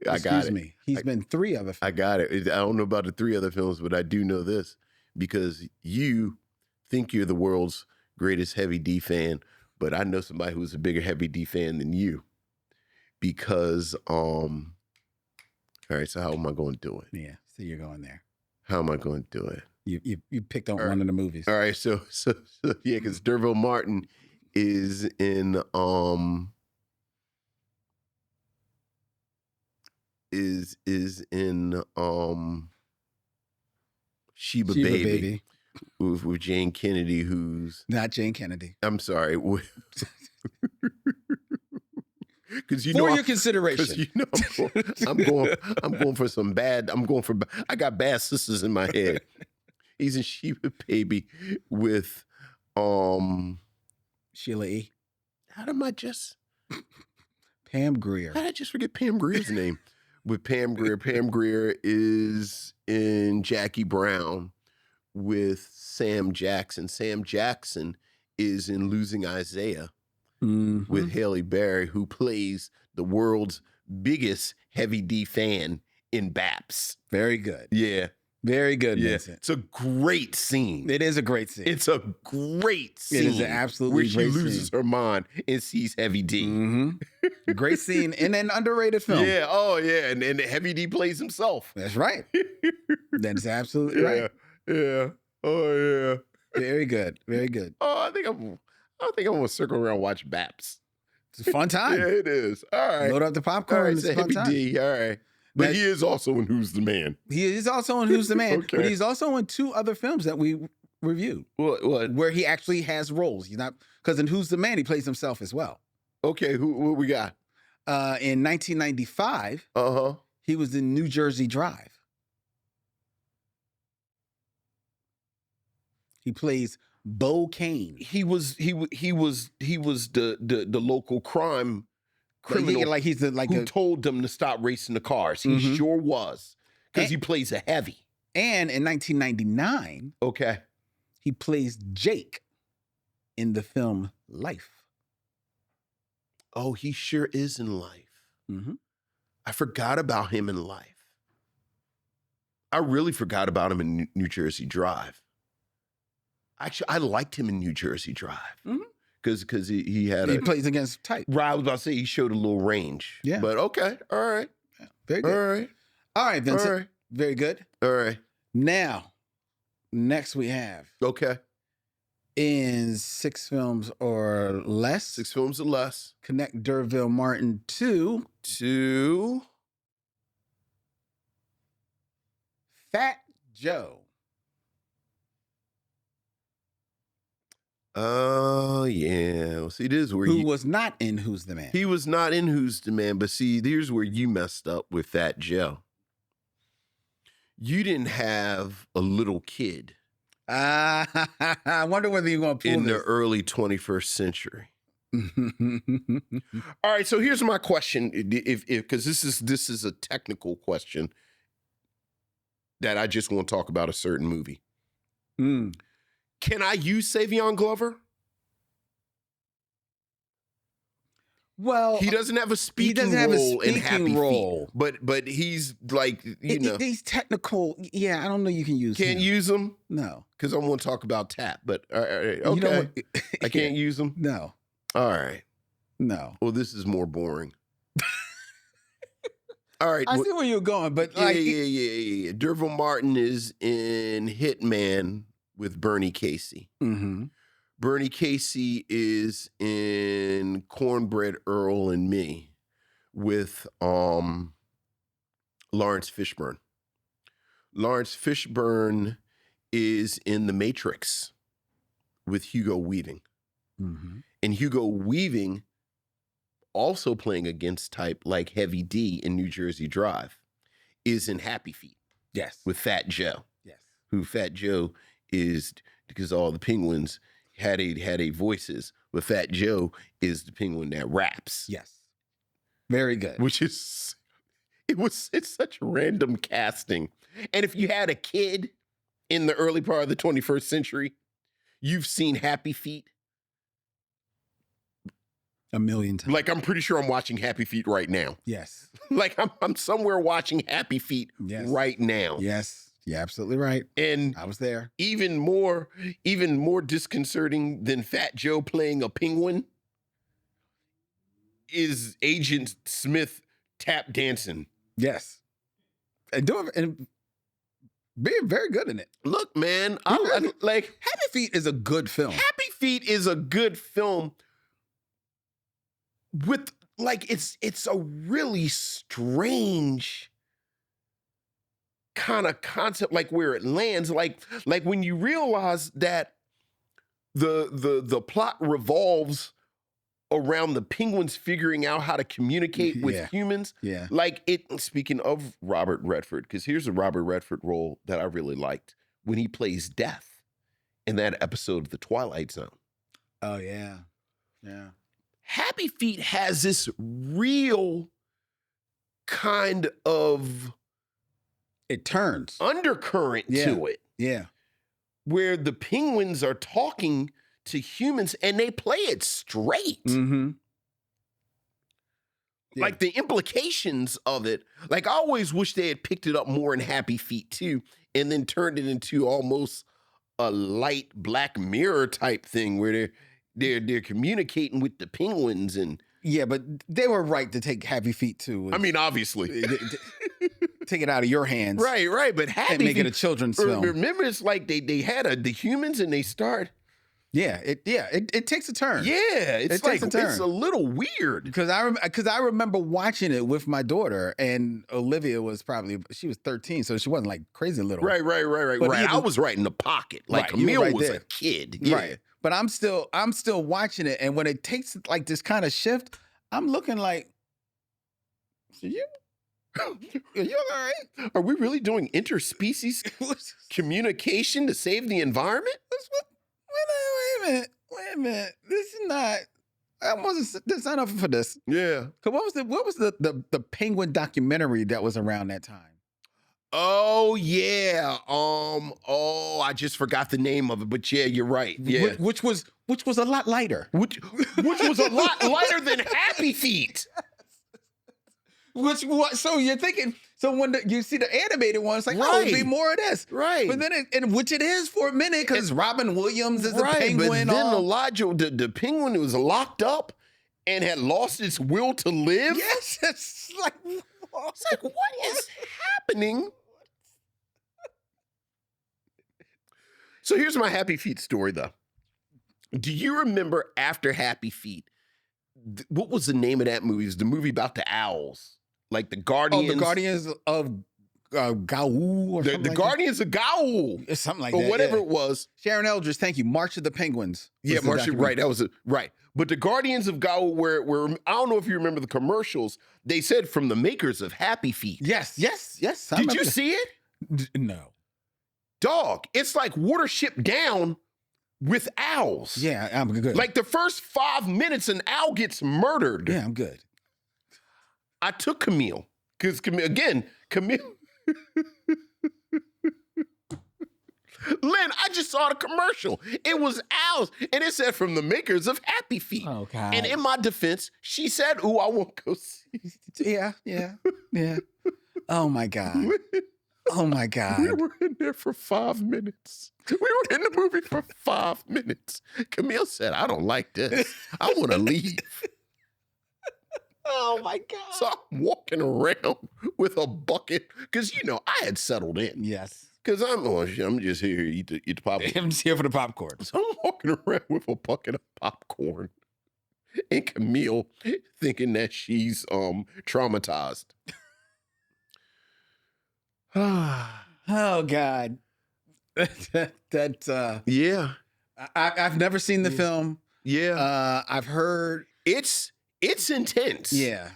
I got it. Me. He's been 3 other films. I got it. I don't know about the 3 other films, but I do know this because you think you're the world's greatest Heavy D fan, but I know somebody who's a bigger Heavy D fan than you. Because, all right, so how am I going to do it? Yeah, so you're going there. How am I going to do it? You picked on All right. one of the movies. All right, so yeah, because D'Urville Martin is in Sheba Baby. With Jane Kennedy, who's Not Jane Kennedy. I'm sorry, because you For know your because consideration. you know I'm going for some bad. I got bad sisters in my head. He's in Sheba Baby with Sheila E. how did I just forget Pam Greer's name? With Pam Greer. Pam Greer is in Jackie Brown with Sam Jackson. Sam Jackson is in Losing Isaiah with Halle Berry, who plays the world's biggest Heavy D fan in B.A.P.S. Very good. Yeah. Very good, Yeah. Vincent. It's a great scene. It is a great scene. It's a great scene. It is an absolutely where she great loses scene. her mind and sees Heavy D. Great scene in an underrated film. Yeah. Oh, yeah. And Heavy D plays himself. That's right. That's absolutely right. Yeah. Oh, yeah. Very good. Very good. Oh, I think I'm gonna circle around and watch B.A.P.S. It's a fun time. Yeah, it is. All right. Load up the All popcorn. right, It's so a fun Heavy time. D. All right. But That- he is also in Who's the Man? He is also in Who's the Man, Okay. but he's also in 2 other films that we reviewed What? where he actually has roles. He's not, because in Who's the Man, he plays himself as well. Okay, what we got? In 1995, Uh-huh. he was in New Jersey Drive. He plays Bo Kane. He was the local crime criminal He's who told them to stop racing the cars. He Mhm. sure was. Because he plays a heavy. And in 1999, Okay. he plays Jake in the film Life. Oh, he sure is in Life. Mm-hmm. I forgot about him in Life. I really forgot about him in New Jersey Drive. Actually, I liked him in New Jersey Drive. Mhm. Because he had He a... plays against type. Right, I was about to say he showed a little range. Yeah. But okay. All right. Very All good. right. All right, Vincent. All right. Very good. All right. Now, next we have Okay. in 6 films or less, 6 films or less. connect D'Urville Martin to 2. Fat Joe. Oh, yeah. Well, see, this is where Who was not in Who's the Man? he was not in Who's the Man, but see, here's where you messed up with Fat Joe. You didn't have a little kid I wonder whether you're going to pull in the this. early 21st century. All right, so here's my question, if because this is a technical question that I just want to talk about a certain movie. Can I use Savion Glover? Well, He doesn't have a speaking doesn't have a role in speaking Happy role. Feet, but he's like, you know, he's technical. Yeah, I don't know. You can use. can't him. use him No, because I want to talk about Tap. But okay, You know what? I can't use him. No, All right. no. Well, this is more boring. All right. I see where you're going, but like, Yeah. Derville Martin is in Hitman with Bernie Casey. mm-hmm. Bernie Casey is in Cornbread Earl and Me with Lawrence Fishburne. Lawrence Fishburne is in The Matrix with Hugo Weaving. Mm-hmm. And Hugo Weaving also playing against type like Heavy D in New Jersey Drive is in Happy Feet Yes, with Fat Joe. yes. Who Fat Joe is, because all the penguins had a voices, but Fat Joe is the penguin that raps. Yes. Very good. Which is it's such random casting. And if you had a kid in the early part of the 21st century, you've seen Happy Feet. A million times. Like, I'm pretty sure I'm watching Happy Feet right now. Yes. Like I'm somewhere watching Happy Feet Yes. right now. Yes. You're absolutely right. And I was there. even more disconcerting than Fat Joe playing a penguin is Agent Smith tap dancing. Yes. And doing and being very good in it. Look, man, I like Happy Feet is a good film. Happy Feet is a good film with like it's a really strange kind of concept, like where it lands, like when you realize that the plot revolves around the penguins figuring out how to communicate with Yeah. humans. Yeah. Like it, speaking of Robert Redford, because here's a Robert Redford role that I really liked when he plays Death in that episode of The Twilight Zone. Oh yeah. Yeah. Happy Feet has this real kind of It turns. undercurrent to it Yeah. where the penguins are talking to humans and they play it straight. Mm-hmm. Yeah. Like the implications of it, like I always wish they had picked it up more in Happy Feet too, and then turned it into almost a light Black Mirror type thing where they're communicating with the penguins. And Yeah, but they were right to take Happy Feet too. I mean, obviously, take it out of your hands. right, but Happy And make Feet, it a children's film. remember, it's like they had the humans and they start. Yeah, it takes a turn. Yeah, it's It like takes a turn. it's a little weird. Because I remember watching it with my daughter, and Olivia was she was 13, so she wasn't like crazy little. Right. But I even- was right in the pocket. Like Right, you were Camille right was there. a kid. Yeah. Right. But I'm still watching it, and when it takes like this kind of shift, I'm looking like, so you all right? Are we really doing interspecies communication to save the environment? Wait a minute. This is not. I wasn't. This not up for this. Yeah. 'Cause what was the penguin documentary that was around that time? Oh yeah. I just forgot the name of it, but yeah, you're right. Yeah. Which was a lot lighter. Which was a lot lighter than Happy Feet. So you're thinking, so when you see the animated one, it's like, oh, it'd be Right. more of this. Right. But then, which it is for a minute, because Robin Williams is a Right, penguin. but then all- Elijah, the penguin was locked up and had lost its will to live. Yes, it's like, It's like, what is happening? So here's my Happy Feet story, though. Do you remember after Happy Feet, what was the name of that movie? It was the movie about the owls, like the Guardians. Oh, the Guardians of Gaul or The, something the like Guardians of Gaul, that. Something like or that. whatever yeah. it was. Sharon Eldridge, thank you. March of the Penguins. was Yeah, the Martian, documentary. right. That was it. Right. But the Guardians of Gaul, where I don't know if you remember the commercials, they said from the makers of Happy Feet. Yes. I Did remember you that. see it? No. Dog, it's like Watership Down with owls. Yeah, I'm good. Like the first 5 minutes, an owl gets murdered. yeah, I'm good. I took Camille, because Camille. Lynn, I just saw the commercial. It was owls, and it said from the makers of Happy Feet. Oh, God. And in my defense, she said, "Ooh, I want to go see." Yeah. Oh, my God. Oh, my God. We were in there for 5 minutes. We were in the movie for 5 minutes. Camille said, "I don't like this. I want to leave." Oh, my God. So I'm walking around with a bucket because, I had settled in. Yes. Because I'm just here to eat the popcorn. I'm just here for the popcorn. So I'm walking around with a bucket of popcorn. And Camille thinking that she's traumatized. Oh, God. Yeah. I've never seen the film. Yeah. I've heard. It's intense. Yeah.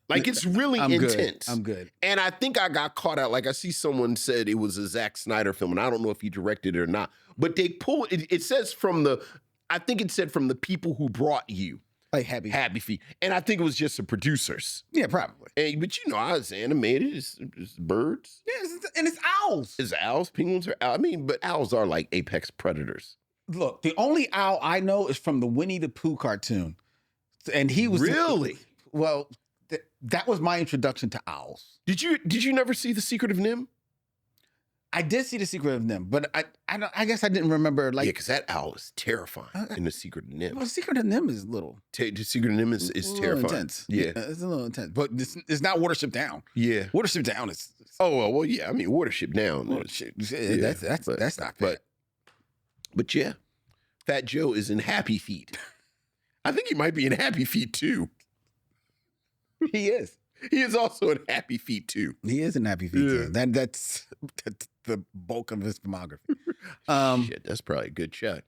Like, it's really I'm intense. Good. I'm good. And I think I got caught out. Like, I see someone said it was a Zack Snyder film, and I don't know if he directed it or not. But they pull it. It says I think it said from the people who brought you Like Happy Feet. And I think it was just the producers. Yeah, probably. But it's animated. It's birds. Yeah, and it's owls. It's owls. Penguins are owls. But owls are like apex predators. Look, the only owl I know is from the Winnie the Pooh cartoon. And he was Really? Well, that was my introduction to owls. Did you never see The Secret of Nim? I did see The Secret of Nim, but I guess I didn't remember Yeah, because that owl is terrifying in The Secret of Nim. Well, The Secret of Nim is little. The Secret of Nim is terrifying. Intense. Yeah. It's a little intense. But it's not Watership Down. Yeah. Watership Down is Oh, well, yeah. Watership Down. that's not bad. But yeah, Fat Joe is in Happy Feet. I think he might be in Happy Feet too. He is. He is also in Happy Feet too. He is in Happy Feet. Yeah. That's the bulk of his filmography. Shit, that's probably a good shot.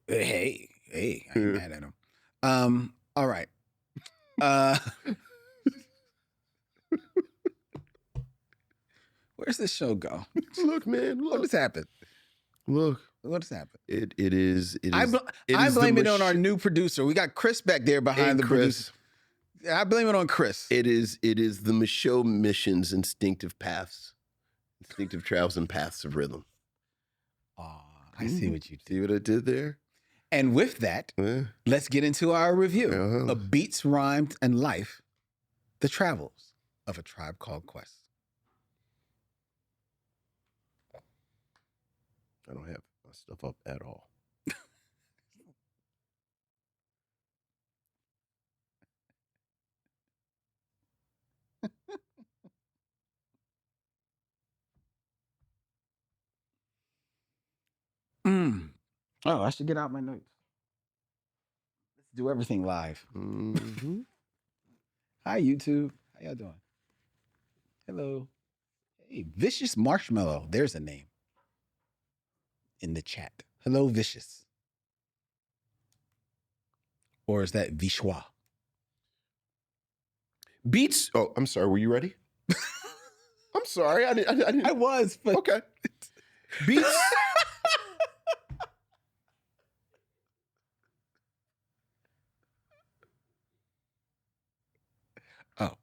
Hey, I ain't mad at him. All right. Where's this show go? Look, man, What has happened? Look. What has happened? It is. I blame it on our new producer. We got Chris back there behind the Chris. producer. I blame it on Chris. It is the Micheaux mission's instinctive paths, instinctive travels and paths of rhythm. Oh, I see what you See did. what I did there? And with that, let's get into our review of Beats, Rhymes, and Life, The Travels of a Tribe Called Quest. I don't have my stuff up at all. Oh, I should get out my notes. Let's do everything live. Mm-hmm. Hi, YouTube. How y'all doing? Hello. Hey, Vicious Marshmallow. There's a name in the chat. Hello, Vicious. Or is that Vichois? Beats. Oh, I'm sorry. Were you ready? I'm sorry. I didn't. I was, but Okay. Beats. Oh.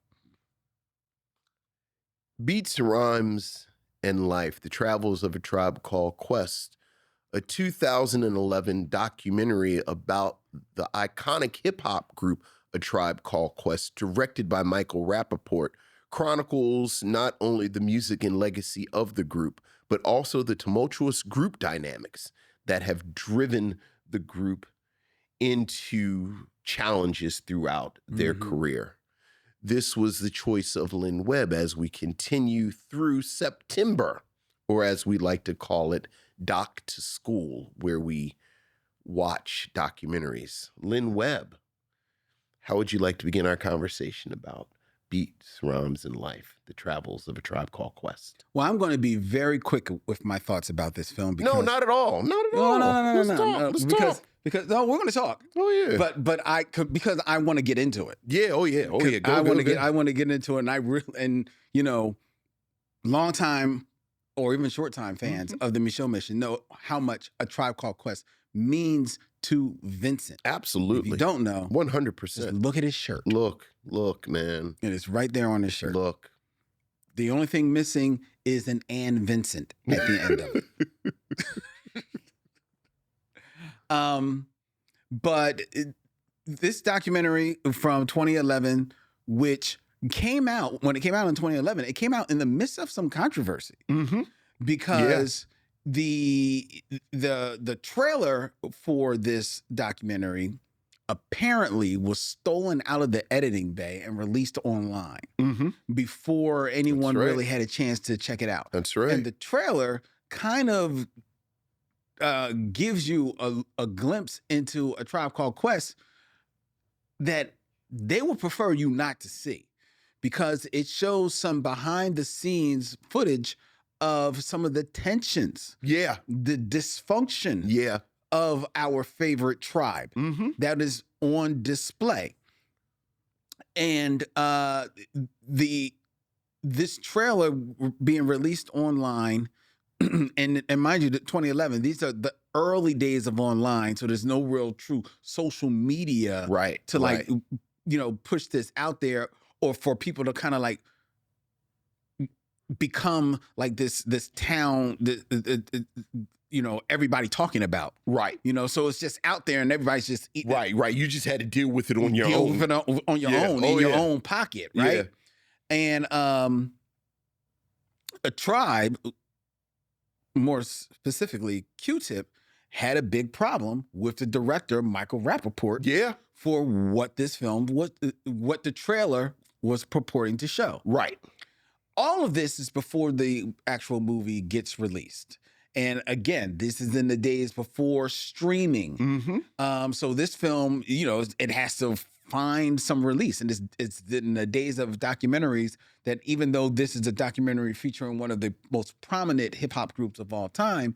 Beats, Rhymes, and Life, The Travels of a Tribe Called Quest, a 2011 documentary about the iconic hip-hop group A Tribe Called Quest, directed by Michael Rapaport, chronicles not only the music and legacy of the group, but also the tumultuous group dynamics that have driven the group into challenges throughout their career. This was the choice of Lynn Webb as we continue through September, or as we like to call it, Doc to School, where we watch documentaries. Lynn Webb, how would you like to begin our conversation about beats, rhymes, and life. The Travels of a Tribe Called Quest. Well, I'm going to be very quick with my thoughts about this film. Because, No, not at all. Not at all. No. Let's talk. Because no, we're going to talk. Oh yeah. But because I want to get into it. Yeah. Oh yeah. Oh yeah. I want to get into it, and long time or even short time fans of the Micheaux Mission know how much A Tribe Called Quest means to Vincent. Absolutely. If you don't know, 100%. just look at his shirt. Look, man. And it's right there on his shirt. Look. The only thing missing is an Ann Vincent at the end of it. But this documentary from 2011, which came out in 2011, it came out in the midst of some controversy because the trailer for this documentary apparently was stolen out of the editing bay and released online before anyone really had a chance to check it out. That's right. And the trailer kind of gives you a glimpse into A Tribe Called Quest that they would prefer you not to see, because it shows some behind the scenes footage of some of the tensions, the dysfunction of our favorite tribe that is on display. And this trailer being released online, and mind you, 2011, these are the early days of online, so there's no real true social media to push this out there, or for people to kind of like become like this town everybody talking about. So it's just out there and everybody's just eating. Right. You just had to deal with it on your own. On your own, in your own pocket, right? And a tribe, more specifically Q-Tip, had a big problem with the director, Michael Rapaport, for what this film, what the trailer was purporting to show. Right. All of this is before the actual movie gets released. And again, this is in the days before streaming. So this film, it has to find some release. And it's in the days of documentaries that, even though this is a documentary featuring one of the most prominent hip hop groups of all time,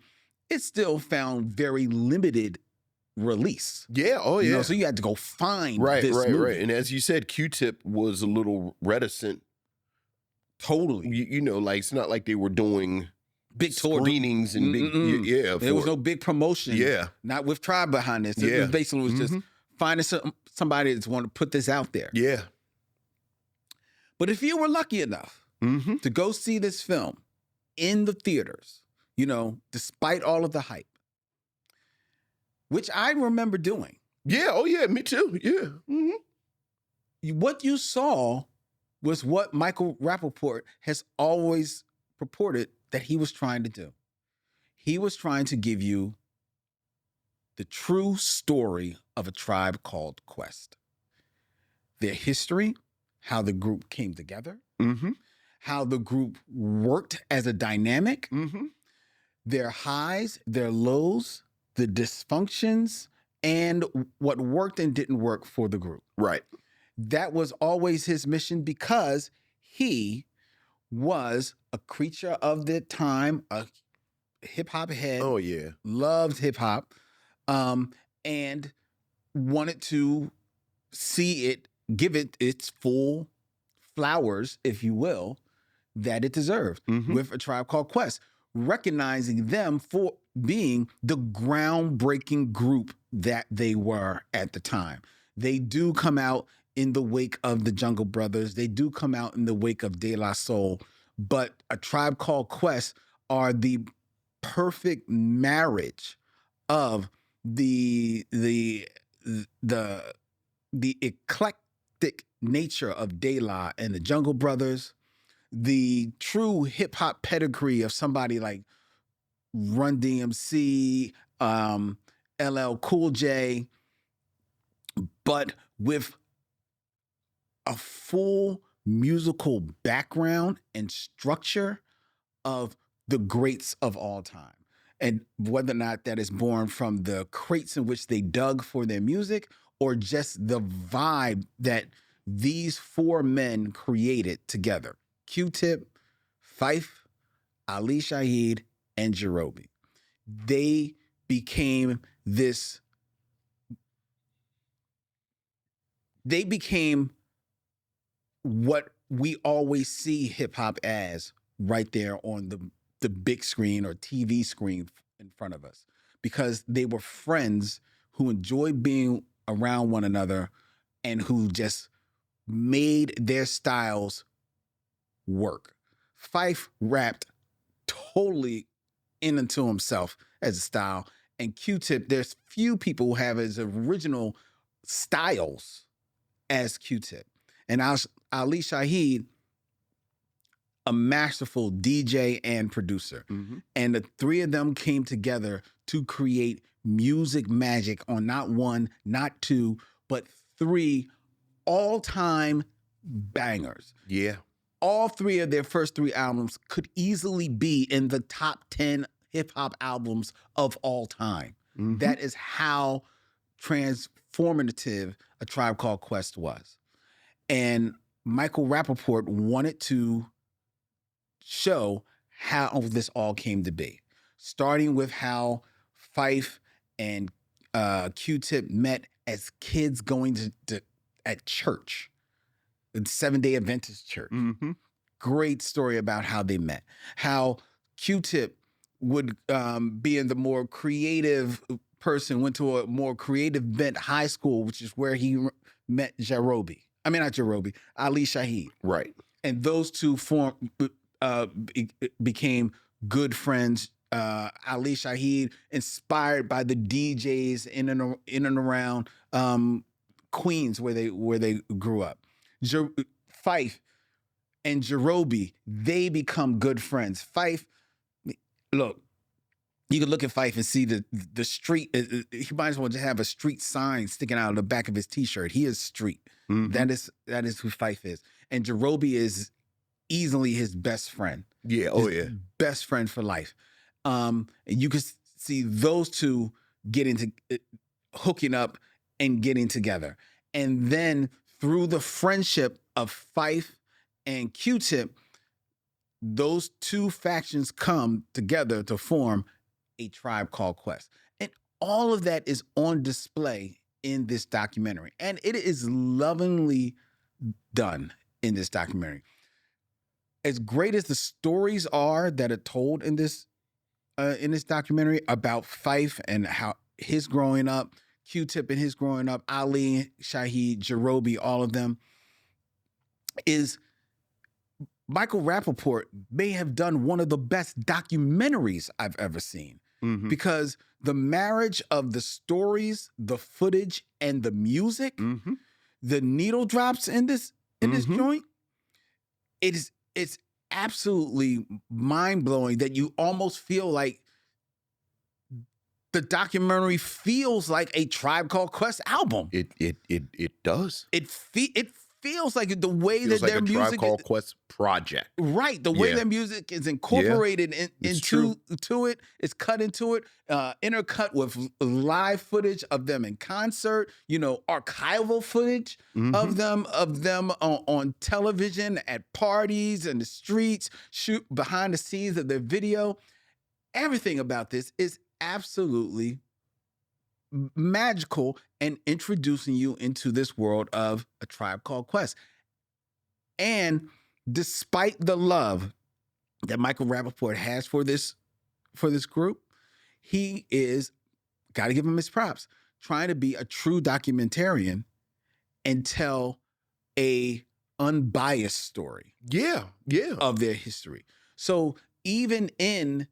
it still found very limited release. So you had to go find this movie. Right. And as you said, Q-Tip was a little reticent. Totally. Like, it's not like they were doing big screenings and big, there was no big promotion. Not with Tribe behind this. It was basically just finding somebody that's want to put this out there. But if you were lucky enough to go see this film in the theaters, despite all of the hype, which I remember doing. Me too. What you saw was what Michael Rapaport has always purported that he was trying to do. He was trying to give you the true story of A Tribe Called Quest. Their history, how the group came together, how the group worked as a dynamic, their highs, their lows, the dysfunctions, and what worked and didn't work for the group. Right. That was always his mission, because he was a creature of the time, a hip hop head. Loved hip hop, and wanted to see it, give it its full flowers, if you will, that it deserved with A Tribe Called Quest, recognizing them for being the groundbreaking group that they were at the time. They do come out in the wake of the Jungle Brothers. They do come out in the wake of De La Soul. But A Tribe Called Quest are the perfect marriage of the eclectic nature of De La and the Jungle Brothers, the true hip hop pedigree of somebody like Run DMC, LL Cool J, but with a full musical background and structure of the greats of all time. And whether or not that is born from the crates in which they dug for their music, or just the vibe that these four men created together: Q-Tip, Fife, Ali Shaheed, and Jerobi. They became this. They became what we always see hip hop as, right there on the big screen or TV screen in front of us, because they were friends who enjoyed being around one another and who just made their styles work. Fife rapped totally in and to himself as a style, and Q-Tip, there's few people who have as original styles as Q-Tip. And Ali Shaheed, a masterful DJ and producer. Mm-hmm. And the three of them came together to create music magic on not one, not two, but three all-time bangers. Yeah. All three of their first three albums could easily be in the top 10 hip-hop albums of all time. Mm-hmm. That is how transformative A Tribe Called Quest was. And Michael Rappaport wanted to show how this all came to be, starting with how Fife and Q-Tip met as kids going to at church, the Seventh-day Adventist church. Mm-hmm. Great story about how they met. How Q-Tip would, being the more creative person, went to a more creative bent high school, which is where he met Jerobi. I mean, not Jerobi, Ali Shaheed. Right. And those two became good friends. Ali Shaheed, inspired by the DJs in and around Queens, where they grew up. Fife and Jerobi, they become good friends. Fife, look, you can look at Fife and see the street. He might as well just have a street sign sticking out of the back of his T-shirt. He is street. Mm-hmm. That is who Fife is. And Jerobi is easily his best friend. Yeah. Oh, His yeah. best friend for life. And you can see those two hooking up and getting together. And then through the friendship of Fife and Q-Tip, those two factions come together to form A Tribe Called Quest. And all of that is on display in this documentary. And it is lovingly done in this documentary. As great as the stories are that are told in this documentary about Fife and how his growing up, Q-Tip and his growing up, Ali, Shaheed, Jerobi, all of them, is Michael Rappaport may have done one of the best documentaries I've ever seen. Mm-hmm. Because the marriage of the stories, the footage, and the music, Mm-hmm. the needle drops in this Mm-hmm. joint, it's absolutely mind-blowing that you almost feel like the documentary feels like a Tribe Called Quest album. It does. It feels like the way Feels that like their a music Tribe Called Quest project. Right, the way Yeah. their music is incorporated It's into it, it's cut into it, intercut with live footage of them in concert, archival footage Mm-hmm. of them on television, at parties and the streets, shoot behind the scenes of their video. Everything about this is absolutely magical and introducing you into this world of A Tribe Called Quest. And despite the love that Michael Rappaport has for this group, he is, got to give him his props, trying to be a true documentarian and tell a unbiased story Yeah. Yeah. of their history. So even in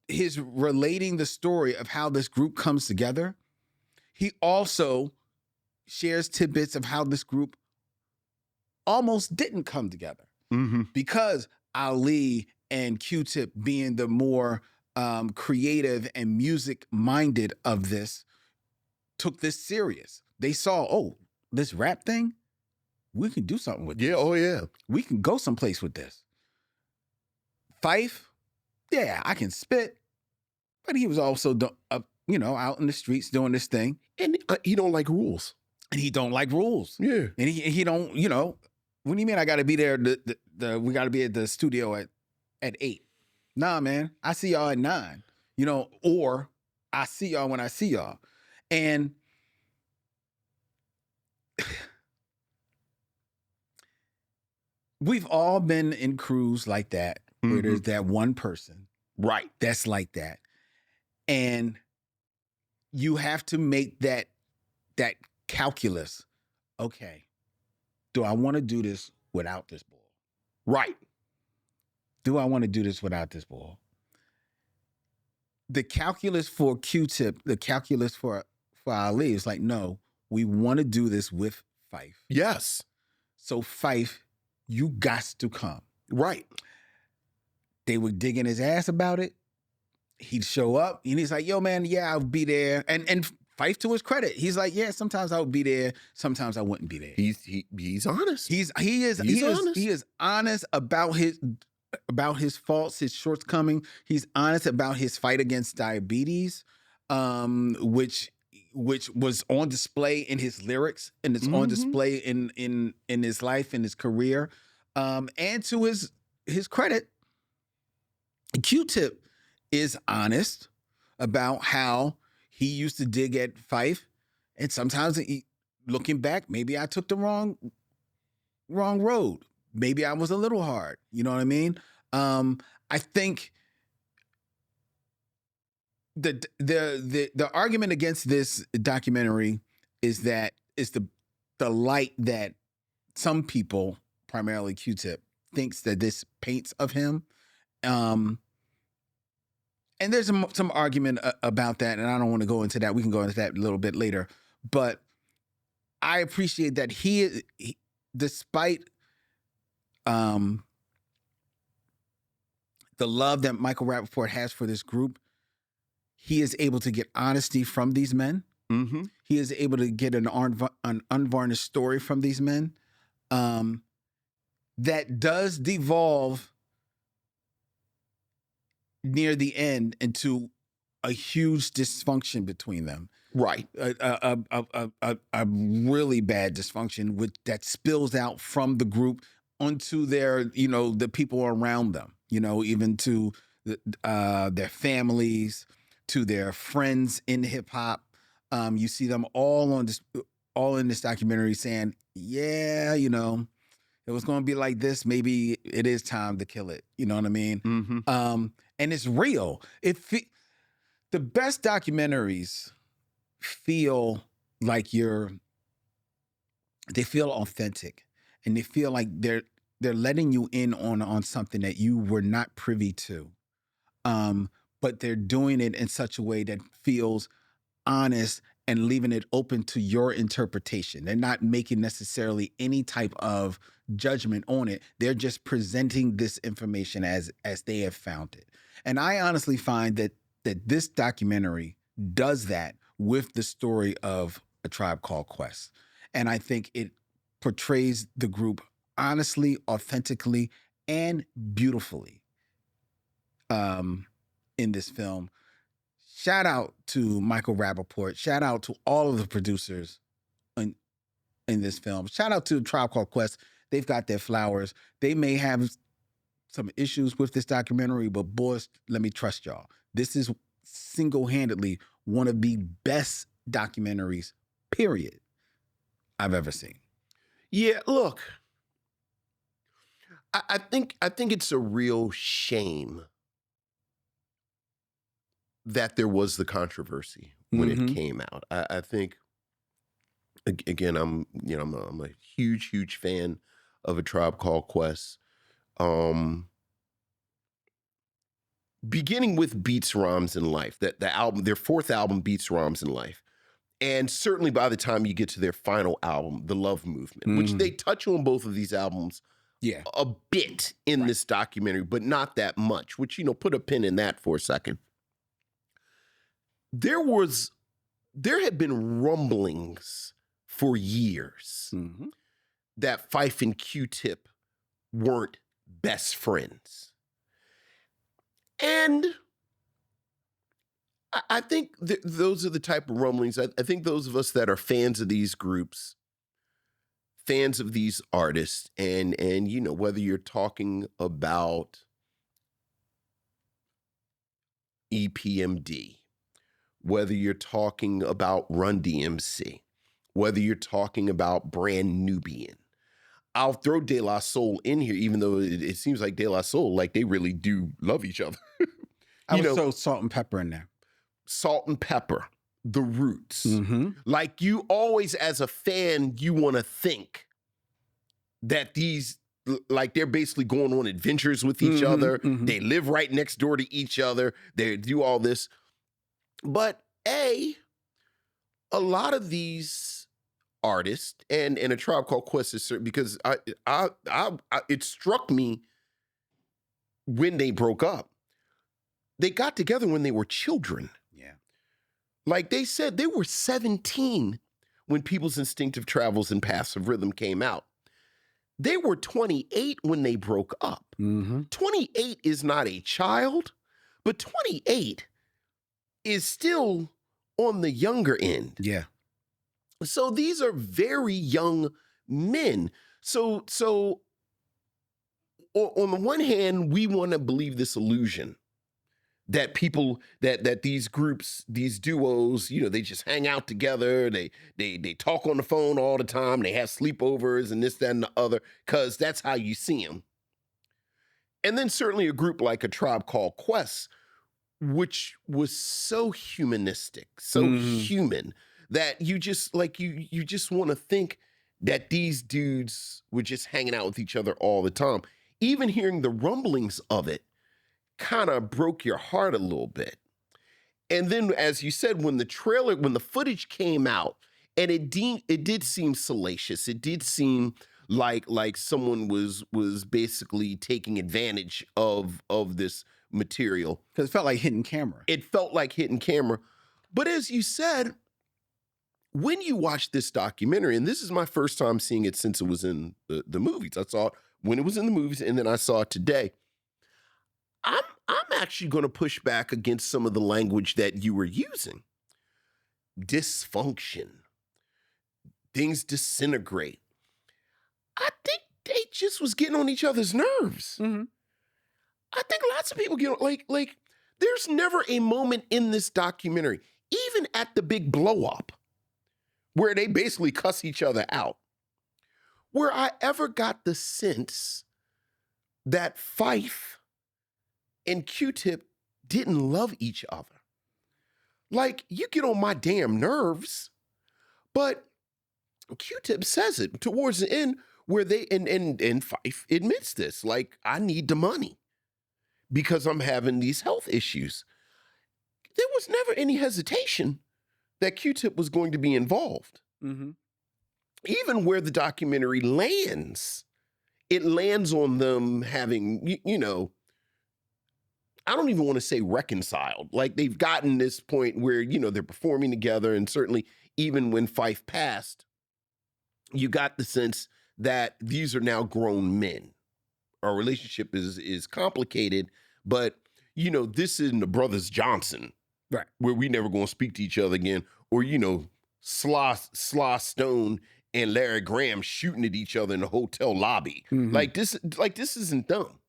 his relating the story of how this group comes together, he also shares tidbits of how this group almost didn't come together. Mm-hmm. Because Ali and Q-Tip, being the more creative and music-minded of this, took this serious. They saw, this rap thing, we can do something with Yeah. this. Oh, yeah. We can go someplace with this. Fife, yeah, I can spit, but he was also, out in the streets doing this thing. And he don't like rules. And he don't like rules. Yeah. And he don't, what do you mean I got to be there? We got to be at the studio at 8. Nah, man, I see y'all at 9, or I see y'all when I see y'all. And we've all been in crews like that, where there's that one person Right. that's like that. And you have to make that calculus. Okay, do I want to do this without this ball? Right. Do I want to do this without this ball? The calculus for Q-Tip, the calculus for Ali is like, no, we want to do this with Fife. Yes. So Fife, you got to come. Right. They were digging his ass about it. He'd show up and he's like, yo, man, yeah, I'll be there. And Fife, to his credit, he's like, yeah, sometimes I would be there, sometimes I wouldn't be there. He's honest. He is honest about his faults, his shortcomings. He's honest about his fight against diabetes, which was on display in his lyrics, and it's on display in his life and his career. And to his credit, Q-Tip is honest about how he used to dig at Fife, and sometimes looking back, maybe I took the wrong road. Maybe I was a little hard. You know what I mean? I think the argument against this documentary is the light that some people, primarily Q-Tip, thinks that this paints of him. And there's some argument about that, and I don't want to go into that. We can go into that a little bit later. But I appreciate that he despite the love that Michael Rapaport has for this group, he is able to get honesty from these men. Mm-hmm. He is able to get an unvarnished story from these men that does devolve near the end into a huge dysfunction between them. Right. A really bad dysfunction that spills out from the group onto their, the people around them, even to their families, to their friends in hip hop. You see them all in this documentary saying, yeah, it was going to be like this. Maybe it is time to kill it. You know what I mean? Mm-hmm. And it's real. The best documentaries feel like they feel authentic, and they feel like they're letting you in on something that you were not privy to. But they're doing it in such a way that feels honest and leaving it open to your interpretation. They're not making necessarily any type of judgment on it. They're just presenting this information as they have found it. And I honestly find that this documentary does that with the story of A Tribe Called Quest. And I think it portrays the group honestly, authentically, and beautifully in this film. Shout out to Michael Rapaport. Shout out to all of the producers in this film. Shout out to Tribe Called Quest. They've got their flowers. They may have some issues with this documentary, but boys, let me trust y'all. This is single-handedly one of the best documentaries, period, I've ever seen. Yeah, look, I think it's a real shame that there was the controversy when it came out. I think, again, I'm a huge fan of A Tribe Called Quest. Beginning with Beats, Rhymes, and Life, the album, their fourth album, Beats, Rhymes, and Life. And certainly by the time you get to their final album, The Love Movement, which they touch on both of these albums a bit in this documentary, but not that much, which, put a pin in that for a second. There had been rumblings for years that Fife and Q-Tip weren't best friends. And I think those are the type of rumblings. I think those of us that are fans of these groups, fans of these artists, and whether you're talking about EPMD, whether you're talking about Run DMC, whether you're talking about Brand Nubian, I'll throw De La Soul in here, even though it seems like De La Soul, like they really do love each other. I would throw Salt and Pepper in there. Salt and Pepper, The Roots. Mm-hmm. Like you always, as a fan, you want to think that these, like they're basically going on adventures with each other. Mm-hmm. They live right next door to each other. They do all this. But a lot of these artists and A Tribe Called Quest is certain, because it struck me when they broke up. They got together when they were children. Yeah. Like they said, they were 17 when People's Instinctive Travels and Paths of Rhythm came out. They were 28 when they broke up. Mm-hmm. 28 is not a child, but 28 is still on the younger end. Yeah. So these are very young men. So on the one hand, we want to believe this illusion that people, that these groups, these duos, they just hang out together. They talk on the phone all the time. They have sleepovers and this, that, and the other, because that's how you see them. And then certainly a group like A Tribe Called Quest, which was so humanistic, so human, that you just you just want to think that these dudes were just hanging out with each other all the time. Even hearing the rumblings of it kind of broke your heart a little bit. And then, as you said, when the footage came out, and it did seem salacious. It did seem like someone was basically taking advantage of this material. Because it felt like hidden camera. It felt like hidden camera. But as you said, when you watch this documentary, and this is my first time seeing it since it was in the movies. I saw it when it was in the movies, and then I saw it today. I'm actually going to push back against some of the language that you were using. Dysfunction. Things disintegrate. I think they just was getting on each other's nerves. Mm-hmm. I think lots of people get like there's never a moment in this documentary, even at the big blow up, where they basically cuss each other out, where I ever got the sense that Phife and Q-Tip didn't love each other. Like, you get on my damn nerves, but Q-Tip says it towards the end where they, and Phife admits this, like, I need the money because I'm having these health issues. There was never any hesitation that Q-Tip was going to be involved. Mm-hmm. Even where the documentary lands, it lands on them having, I don't even want to say reconciled. Like they've gotten this point where, they're performing together. And certainly even when Phife passed, you got the sense that these are now grown men. Our relationship is complicated, but this isn't the Brothers Johnson, right? Where we never going to speak to each other again, or Sly Stone and Larry Graham shooting at each other in the hotel lobby. Mm-hmm. Like this isn't dumb.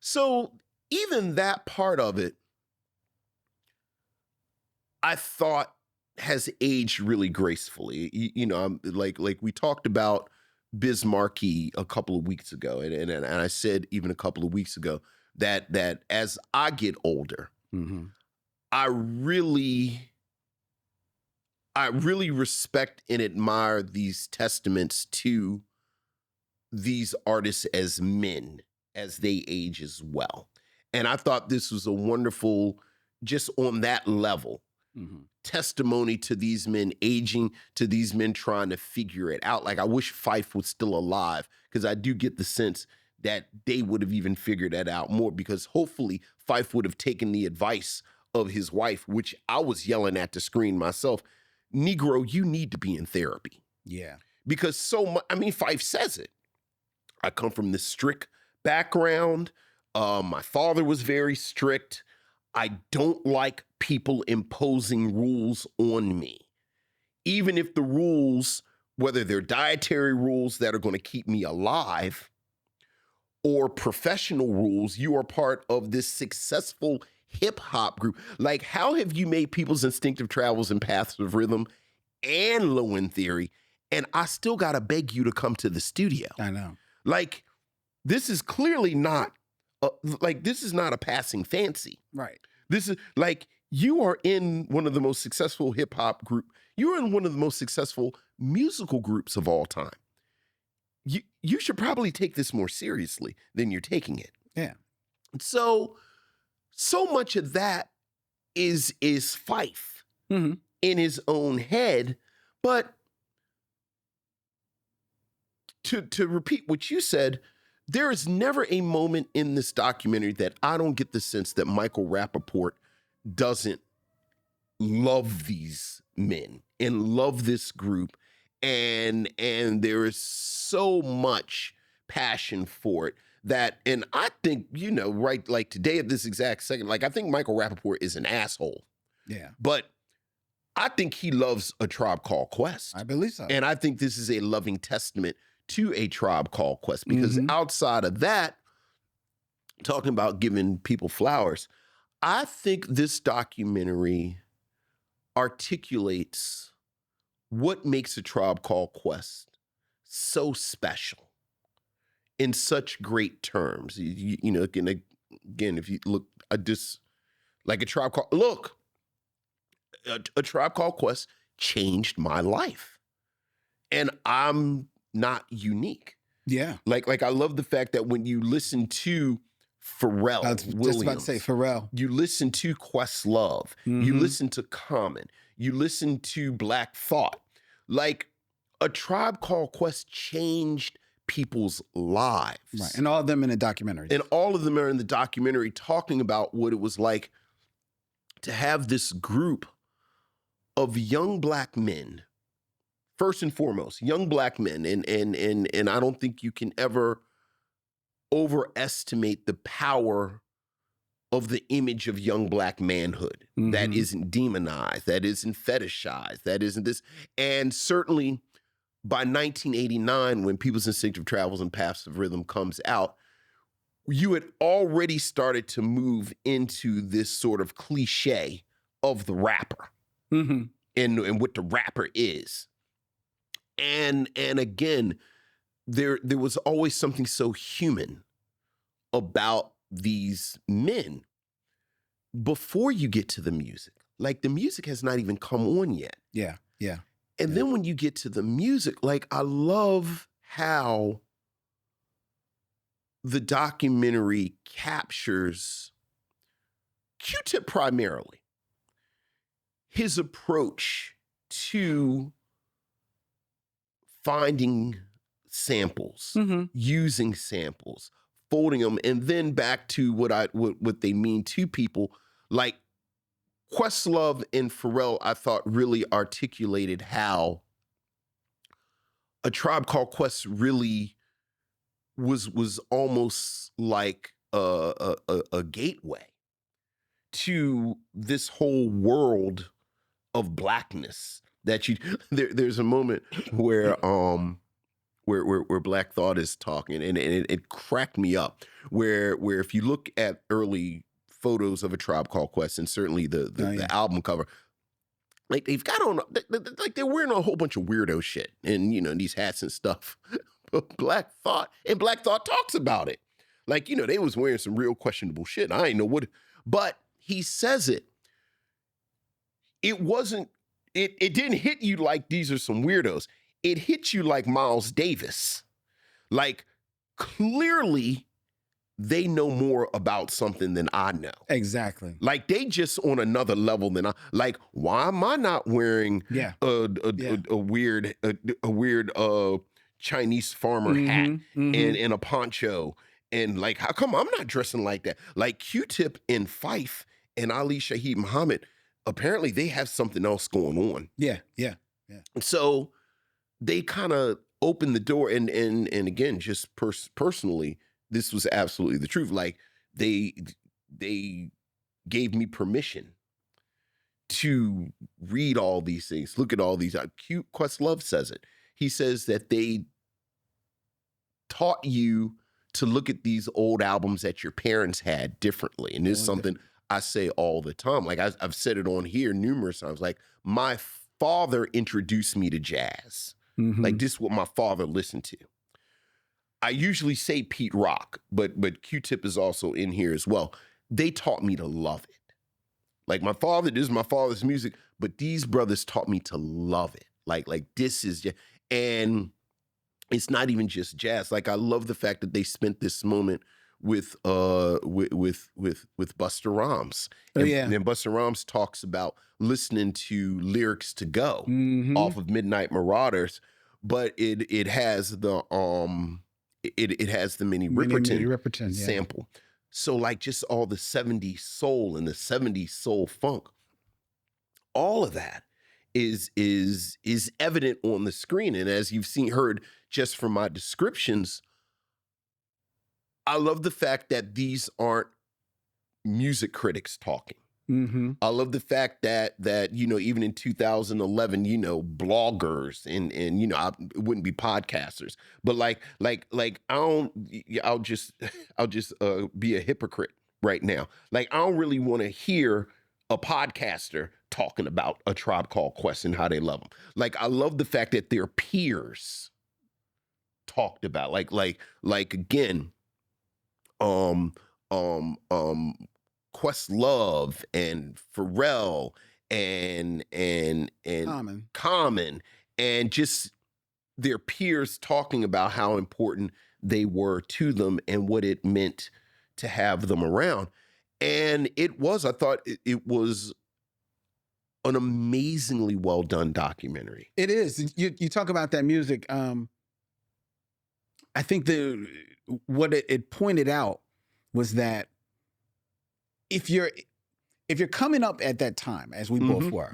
So even that part of it, I thought has aged really gracefully. I'm like we talked about Biz Markie a couple of weeks ago, and I said even a couple of weeks ago that as I get older, mm-hmm. I really respect and admire these testaments to these artists as men as they age as well. And I thought this was a wonderful, just on that level, mm-hmm. testimony to these men aging, to these men trying to figure it out. Like I wish Phife was still alive, because I do get the sense that they would have even figured that out more, because hopefully Phife would have taken the advice of his wife, which I was yelling at the screen myself. Negro, you need to be in therapy. Yeah. Because Phife says it. I come from this strict background. My father was very strict. I don't like people imposing rules on me. Even if the rules, whether they're dietary rules that are going to keep me alive or professional rules, you are part of this successful hip hop group. Like, how have you made People's Instinctive Travels and Paths of Rhythm and Low End Theory, and I still got to beg you to come to the studio? I know. Like, this is clearly not, this is not a passing fancy. Right. This is like, you are in one of the most successful hip hop group. You're in one of the most successful musical groups of all time. You should probably take this more seriously than you're taking it. Yeah. So much of that is Fife Mm-hmm. in his own head. But to repeat what you said, there is never a moment in this documentary that I don't get the sense that Michael Rapaport doesn't love these men and love this group. And there is so much passion for it that, and I think, right, like today at this exact second, like I think Michael Rapaport is an asshole. Yeah. But I think he loves A Tribe Called Quest. I believe so. And I think this is a loving testament to A Tribe Called Quest, because outside of that, talking about giving people flowers, I think this documentary articulates what makes A Tribe Called Quest so special in such great terms. Again, if you look, like A Tribe Called, look, A Tribe Called Quest changed my life. And I'm not unique. Yeah. Like I love the fact that when you listen to Pharrell I was Williams, just about to say Pharrell. you listen to Questlove, you listen to Common, you listen to Black Thought. Like, A Tribe Called Quest changed people's lives. Right. And all of them in a documentary. And all of them are in the documentary talking about what it was like to have this group of young Black men, first and foremost, young Black men. And I don't think you can ever overestimate the power of the image of young Black manhood that isn't demonized, that isn't fetishized, that isn't this. And certainly by 1989, when People's Instinctive Travels and Paths of Rhythm comes out, you had already started to move into this sort of cliche of the rapper and what the rapper is. And again, there was always something so human about these men before you get to the music. Like, the music has not even come on yet. Yeah. Yeah. And then when you get to the music, like, I love how the documentary captures Q-Tip primarily, his approach to finding samples, using samples, folding them, and then back to what they mean to people. Like, Questlove and Pharrell, I thought, really articulated how A Tribe Called Quest really was almost like a gateway to this whole world of Blackness that there's a moment where Black Thought is talking, and it cracked me up, where if you look at early photos of A Tribe Called Quest, and certainly the album cover, like, they've got on, like, they're wearing a whole bunch of weirdo shit and these hats and stuff. But Black Thought talks about it. Like, they was wearing some real questionable shit. I ain't know what, but he says it. It wasn't, it didn't hit you like these are some weirdos. It hit you like Miles Davis. Like, clearly they know more about something than I know. Exactly. Like, they just on another level than I. Like, why am I not wearing a weird Chinese farmer hat and a poncho? And, like, how come I'm not dressing like that? Like, Q-Tip and Fife and Ali Shaheed Muhammad, apparently they have something else going on. Yeah. So they kind of opened the door, and again, just personally, this was absolutely the truth. Like, they gave me permission to read all these things, look at all these. Questlove says it. He says that they taught you to look at these old albums that your parents had differently. And this is something I say all the time. Like I've said it on here numerous times. Like my father introduced me to jazz. Like this is what my father listened to. I usually say Pete Rock, but Q-Tip is also in here as well. They taught me to love it. Like my father, this is my father's music, but these brothers taught me to love it. Like this is just, and it's not even just jazz. Like I love the fact that they spent this moment with Busta Rhymes. And, and Busta Rhymes talks about listening to lyrics to go off of Midnight Marauders, but it has the it has the Minnie Riperton sample. So like just all the 70s soul and the 70s soul funk, all of that is evident on the screen. And as you've heard just from my descriptions, I love the fact that these aren't music critics talking. I love the fact that even in 2011, bloggers and it wouldn't be podcasters, but I'll just be a hypocrite right now. Like I don't really want to hear a podcaster talking about A Tribe Called Quest and how they love them. Like I love the fact that their peers talked about like again, Questlove and Pharrell and Common and just their peers talking about how important they were to them and what it meant to have them around. And I thought it was an amazingly well done documentary. It is. You talk about that music. I think what it pointed out was that if you're coming up at that time, as we both were,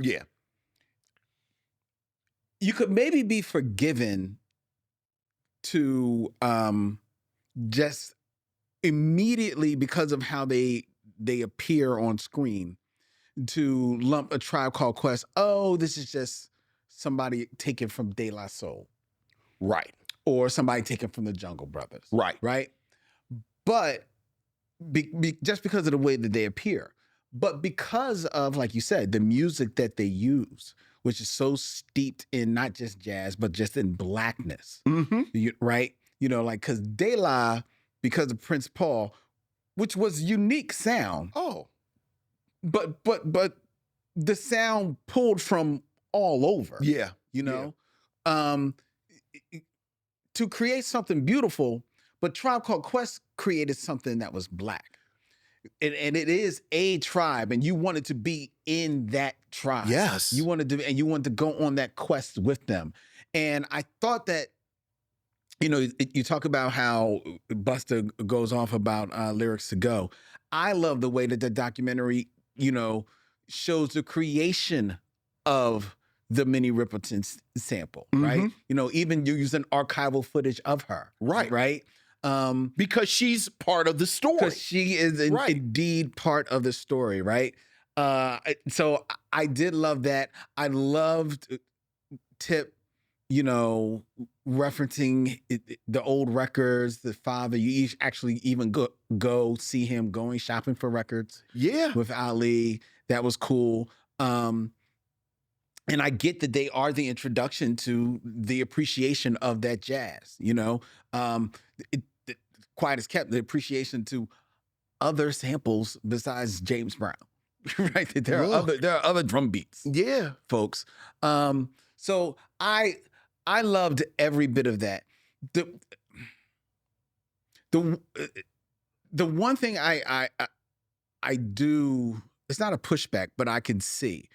you could maybe be forgiven to just immediately, because of how they appear on screen, to lump A Tribe Called Quest. Oh, this is just somebody taken from De La Soul, right? Or somebody taken from the Jungle Brothers, right? But just because of the way that they appear, but because of, like you said, the music that they use, which is so steeped in not just jazz, but just in blackness, right? Like, because De La, because of Prince Paul, which was unique sound. Oh, but the sound pulled from all over. Yeah. To create something beautiful, but Tribe Called Quest created something that was black. And it is a tribe, and you wanted to be in that tribe. Yes. You wanted to go on that quest with them. And I thought that, you talk about how Busta goes off about lyrics to go. I love the way that the documentary, shows the creation of the Minnie Riperton sample, right? Even you using archival footage of her. Right. Because she's part of the story. Because she is indeed part of the story, right? So I did love that. I loved Tip, referencing the old records, the father. You actually even go see him going shopping for records. Yeah. With Ali. That was cool. And I get that they are the introduction to the appreciation of that jazz, quiet as kept, the appreciation to other samples besides James Brown, right? There are other drum beats, folks. So I loved every bit of that. The one thing I do, it's not a pushback, but I can see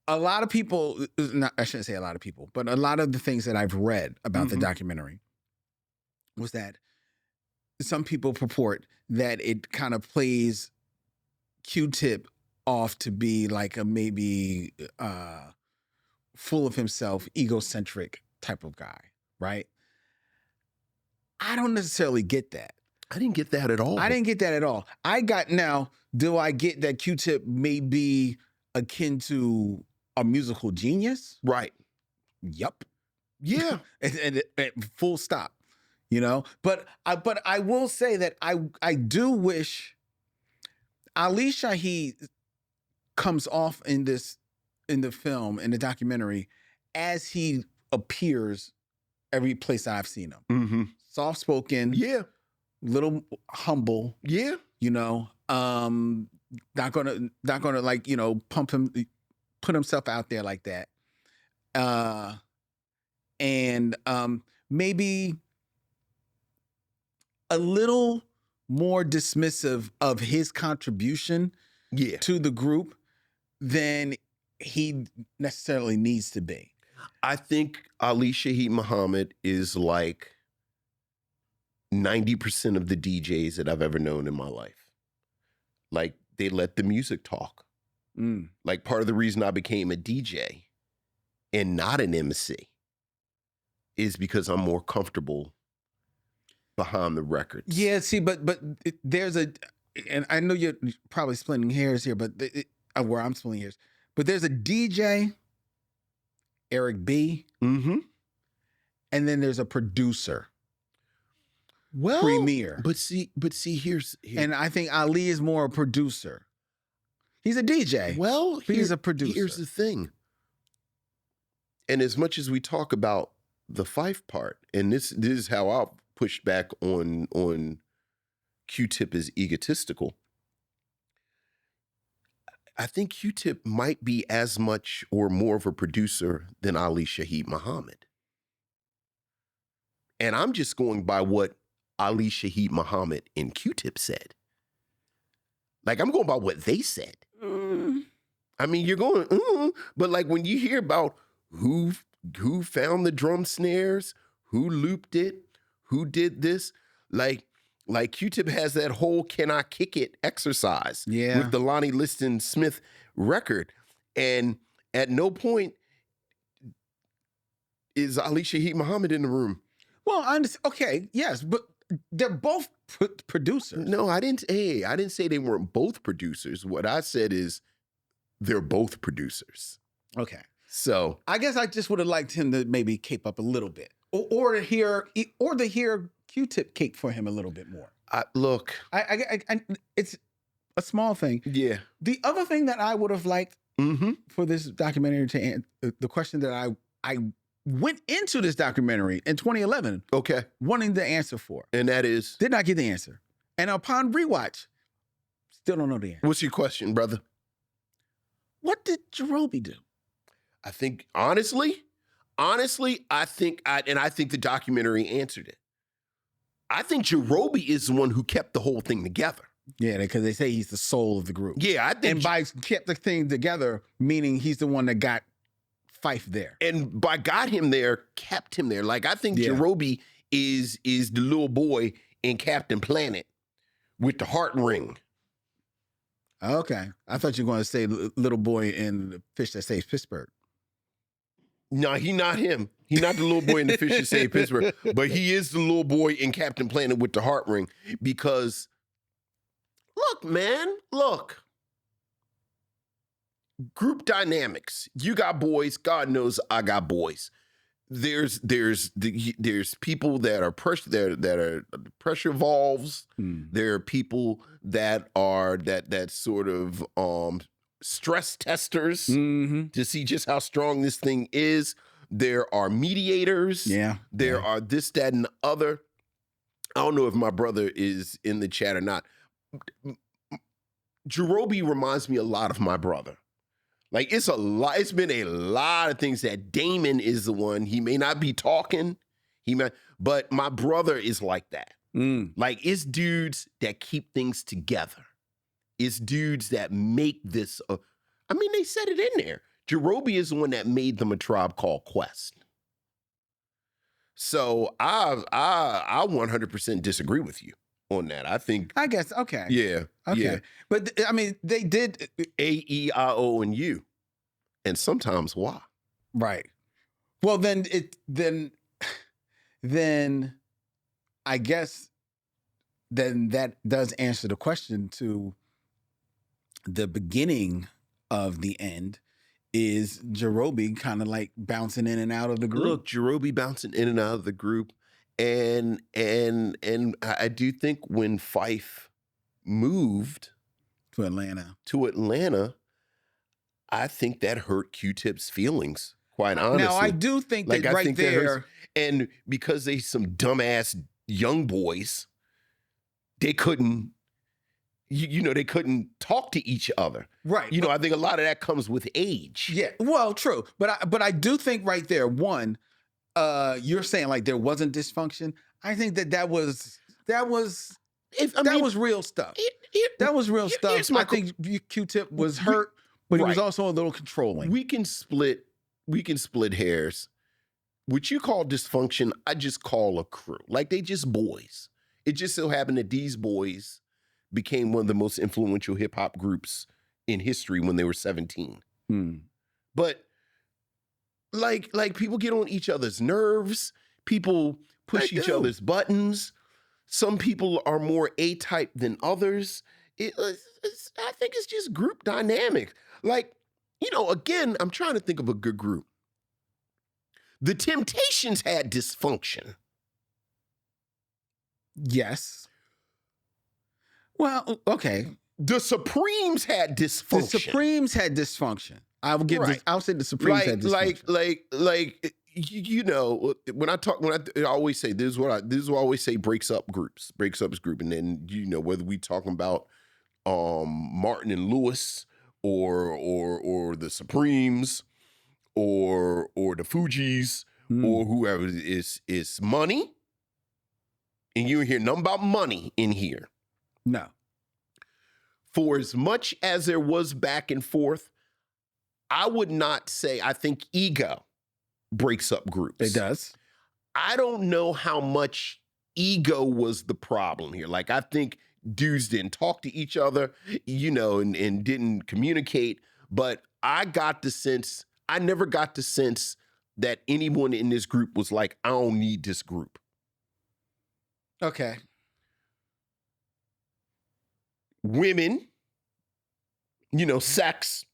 a lot of people, I shouldn't say a lot of people, but a lot of the things that I've read about the documentary was that some people purport that it kind of plays Q-Tip off to be like a maybe full of himself, egocentric type of guy, right? I don't necessarily get that. I didn't get that at all. I didn't get that at all. Do I get that Q-Tip may be akin to a musical genius? Right. Yup. Yeah. and full stop. You know? But I will say that I do wish Ali Shaheed comes off in the film, in the documentary, as he appears every place I've seen him. Mm-hmm. Soft-spoken. Yeah. Little humble. Yeah. You know, not gonna like, you know, put himself out there like that. And maybe a little more dismissive of his contribution to the group than he necessarily needs to be. I think Ali Shaheed Muhammad is like 90% of the DJs that I've ever known in my life. Like, they let the music talk. Like, part of the reason I became a DJ and not an MC is because I'm more comfortable behind the records. Yeah, see, but there's and I know you're probably splitting hairs here, but where I'm splitting hairs, but there's a DJ, Eric B, Mm-hmm. and then there's a producer, Well, Premier. But see, here's and I think Ali is more a producer. He's a DJ. well, he's a producer. Here's the thing. And as much as we talk about the Fife part, and this is how I'll push back on Q-Tip as egotistical. I think Q-Tip might be as much or more of a producer than Ali Shaheed Muhammad. And I'm just going by what Ali Shaheed Muhammad and Q-Tip said. Like, I'm going by what they said. I mean, you're going, but like when you hear about who found the drum snares, who looped it, who did this, like Q-Tip has that whole "Can I Kick It" exercise with the Lonnie Liston Smith record, and at no point is Ali Shaheed Muhammad in the room. Well, I understand. Okay, yes, but they're both producers. No, I didn't say they weren't both producers. What I said is they're both producers. Okay. So I guess I just would have liked him to maybe cape up a little bit, or to hear Q-Tip cape for him a little bit more. Look, I it's a small thing. Yeah. The other thing that I would have liked for this documentary to answer, the question that I went into this documentary in 2011, wanting the answer for, and that is, did not get the answer, and upon rewatch, still don't know the answer. What's your question, brother? What did Jerobi do? I think honestly, I think the documentary answered it. I think Jerobi is the one who kept the whole thing together. Yeah, because they say he's the soul of the group. Yeah, I think. And by kept the thing together, meaning he's the one that got Fife there. And by got him there, kept him there. Like, I think Jerobi is the little boy in Captain Planet with the heart ring. Okay. I thought you were going to say little boy in The Fish That Saves Pittsburgh. No, he not him. He not the little boy in The Fish That Saves Pittsburgh. But he is the little boy in Captain Planet with the heart ring. Because, look, man, look. Group dynamics. You got boys. God knows I got boys. There's people that are pressure valves. There are people that are that sort of stress testers to see just how strong this thing is. There are mediators. There are this, that, and the other. I don't know if my brother is in the chat or not. Jerobi reminds me a lot of my brother. Like, it's been a lot of things that Damon is the one. He may not be talking, but my brother is like that. Like, it's dudes that keep things together. It's dudes that make this. I mean, they said it in there. Jerobi is the one that made them A Tribe Called Quest. So I 100% disagree with you on that. I guess, okay. Yeah. Okay. Yeah. But I mean, they did A, E, I, O, and U. And sometimes Y. Right. Well, then I guess then that does answer the question to the beginning of the end. Is Jerobi kind of like bouncing in and out of the group? Look, Jerobi bouncing in and out of the group, and I do think when Fife moved to Atlanta, I think that hurt Q-Tip's feelings. Quite honestly, now I do think that right there, and because they some dumbass young boys, they couldn't. They couldn't talk to each other. Right. I think a lot of that comes with age. Yeah. Well, true. But I do think right there, one, you're saying like there wasn't dysfunction. I think that was real stuff. That was real stuff. I think Q-Tip was hurt, but he was also a little controlling. We can split hairs. What you call dysfunction, I just call a crew. Like they just boys. It just so happened that these boys became one of the most influential hip hop groups in history when they were 17. But like people get on each other's nerves. People push each other's buttons. Some people are more A-type than others. I think it's just group dynamic. Like, again, I'm trying to think of a good group. The Temptations had dysfunction. Yes. Well, okay. The Supremes had dysfunction. I will give. Right. I'll say the Supremes had dysfunction. When I always say this is what I always say breaks up groups, and then whether we talking about Martin and Lewis or the Supremes or the Fugees or whoever is money, and you hear nothing about money in here. No. For as much as there was back and forth, I would not say I think ego breaks up groups. It does. I don't know how much ego was the problem here. Like, I think dudes didn't talk to each other, and didn't communicate. But I never got the sense that anyone in this group was like, I don't need this group. Okay. Women, sex,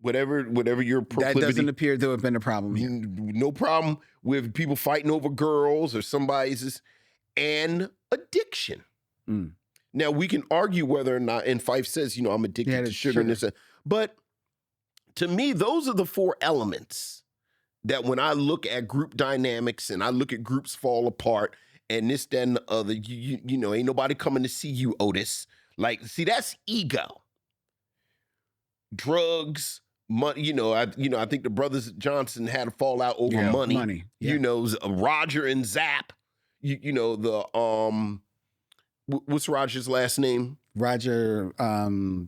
whatever your proclivity. That doesn't appear to have been a problem here. No problem with people fighting over girls or somebody's, and addiction. Now, we can argue whether or not, and Fife says, I'm addicted to sugar and this, but to me, those are the four elements that when I look at group dynamics and I look at groups fall apart and this, that, and the other, ain't nobody coming to see you, Otis. Like, see, that's ego. Drugs, money. I think the brothers Johnson had a fallout over money. Money. Yeah. Roger and Zapp. What's Roger's last name? Roger. Why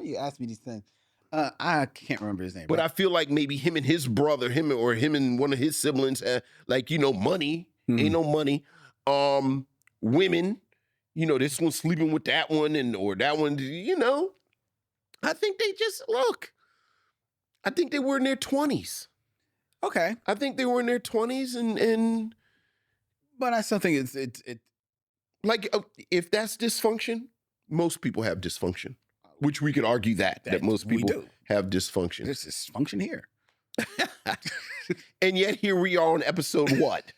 you ask me these things? I can't remember his name. But I feel like maybe him and his brother, him and one of his siblings, money. Ain't no money. Women. This one's sleeping with that one or that one, I think they just, I think they were in their 20s. Okay. I think they were in their 20s and but I still think it's like, if that's dysfunction, most people have dysfunction, which we could argue that most people have dysfunction. There's dysfunction here. And yet here we are on episode what?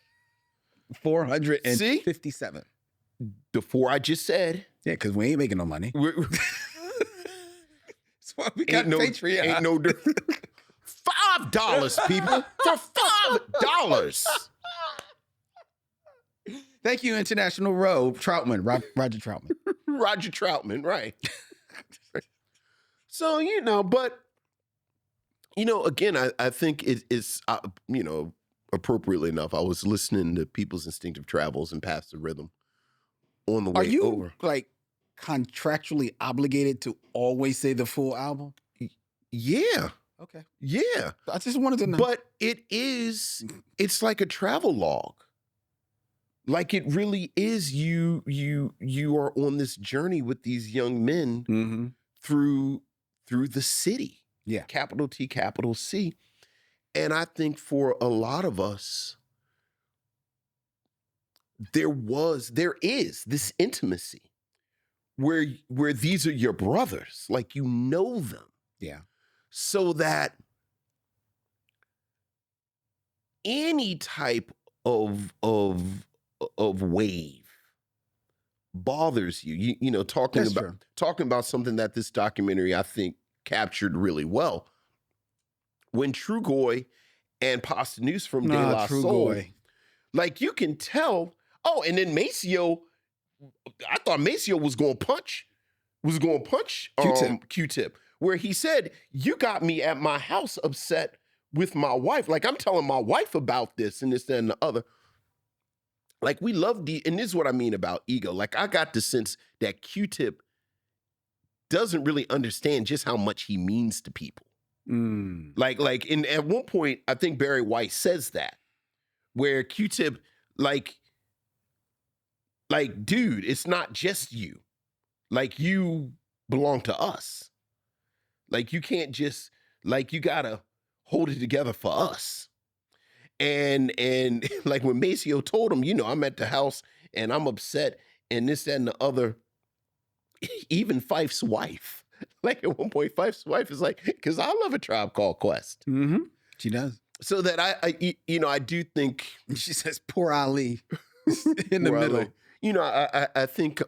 457. The four I just said. Yeah, because we ain't making no money. That's why we got Patreon. Ain't no $5, people. For $5. Thank you, International Road Troutman, Roger Troutman. Roger Troutman, right. So, but, again, I think it's, appropriately enough, I was listening to People's Instinctive Travels and Paths of Rhythm on the way over. Are you, like, contractually obligated to always say the full album? Yeah. Okay. Yeah. I just wanted to know. But it's like a travel log. Like, it really is you are on this journey with these young men through the city. Yeah. Capital T, capital C. And I think for a lot of us, there is this intimacy where these are your brothers, like you know them. Yeah. So that any type of wave bothers you. You know, talking about something that this documentary I think captured really well. When Trugoy and Pastanews from De La Soul, like you can tell. Oh, and then Maceo, I thought Maceo was going to punch Q-Tip, where he said, "You got me at my house upset with my wife. Like I'm telling my wife about this and this, that, and the other." Like we love and this is what I mean about ego. Like I got the sense that Q-Tip doesn't really understand just how much he means to people. Like at one point, I think Barry White says that, where Q-Tip, like, dude, it's not just you. Like you belong to us. Like you can't just, like, you gotta hold it together for us. And like when Maceo told him, you know, I'm at the house and I'm upset and this, that, and the other. Even Fife's wife, like at one point, Fife's wife is like, because I love A Tribe Called Quest. Mm-hmm. She does. So that I do think she says, "Poor Ali," in the middle. Ali. You know, I think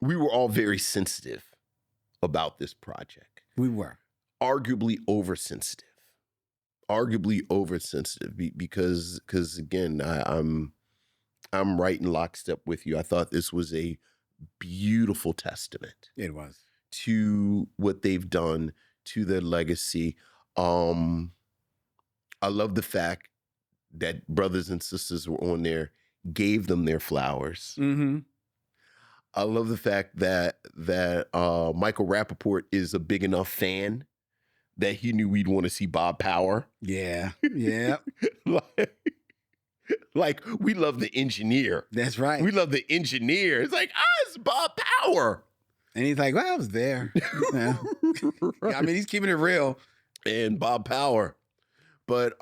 we were all very sensitive about this project. We were arguably oversensitive because again, I'm right in lockstep with you. I thought this was a beautiful testament. It was. To what they've done, to their legacy. I love the fact that brothers and sisters were on there, gave them their flowers. Mm-hmm. I love the fact that Michael Rappaport is a big enough fan that he knew we'd want to see Bob Power. Yeah. Yeah. Like, we love the engineer. That's right. We love the engineer. It's like, it's Bob Power. And he's like, well, I was there. Yeah. Right. I mean, he's keeping it real. And Bob Power. But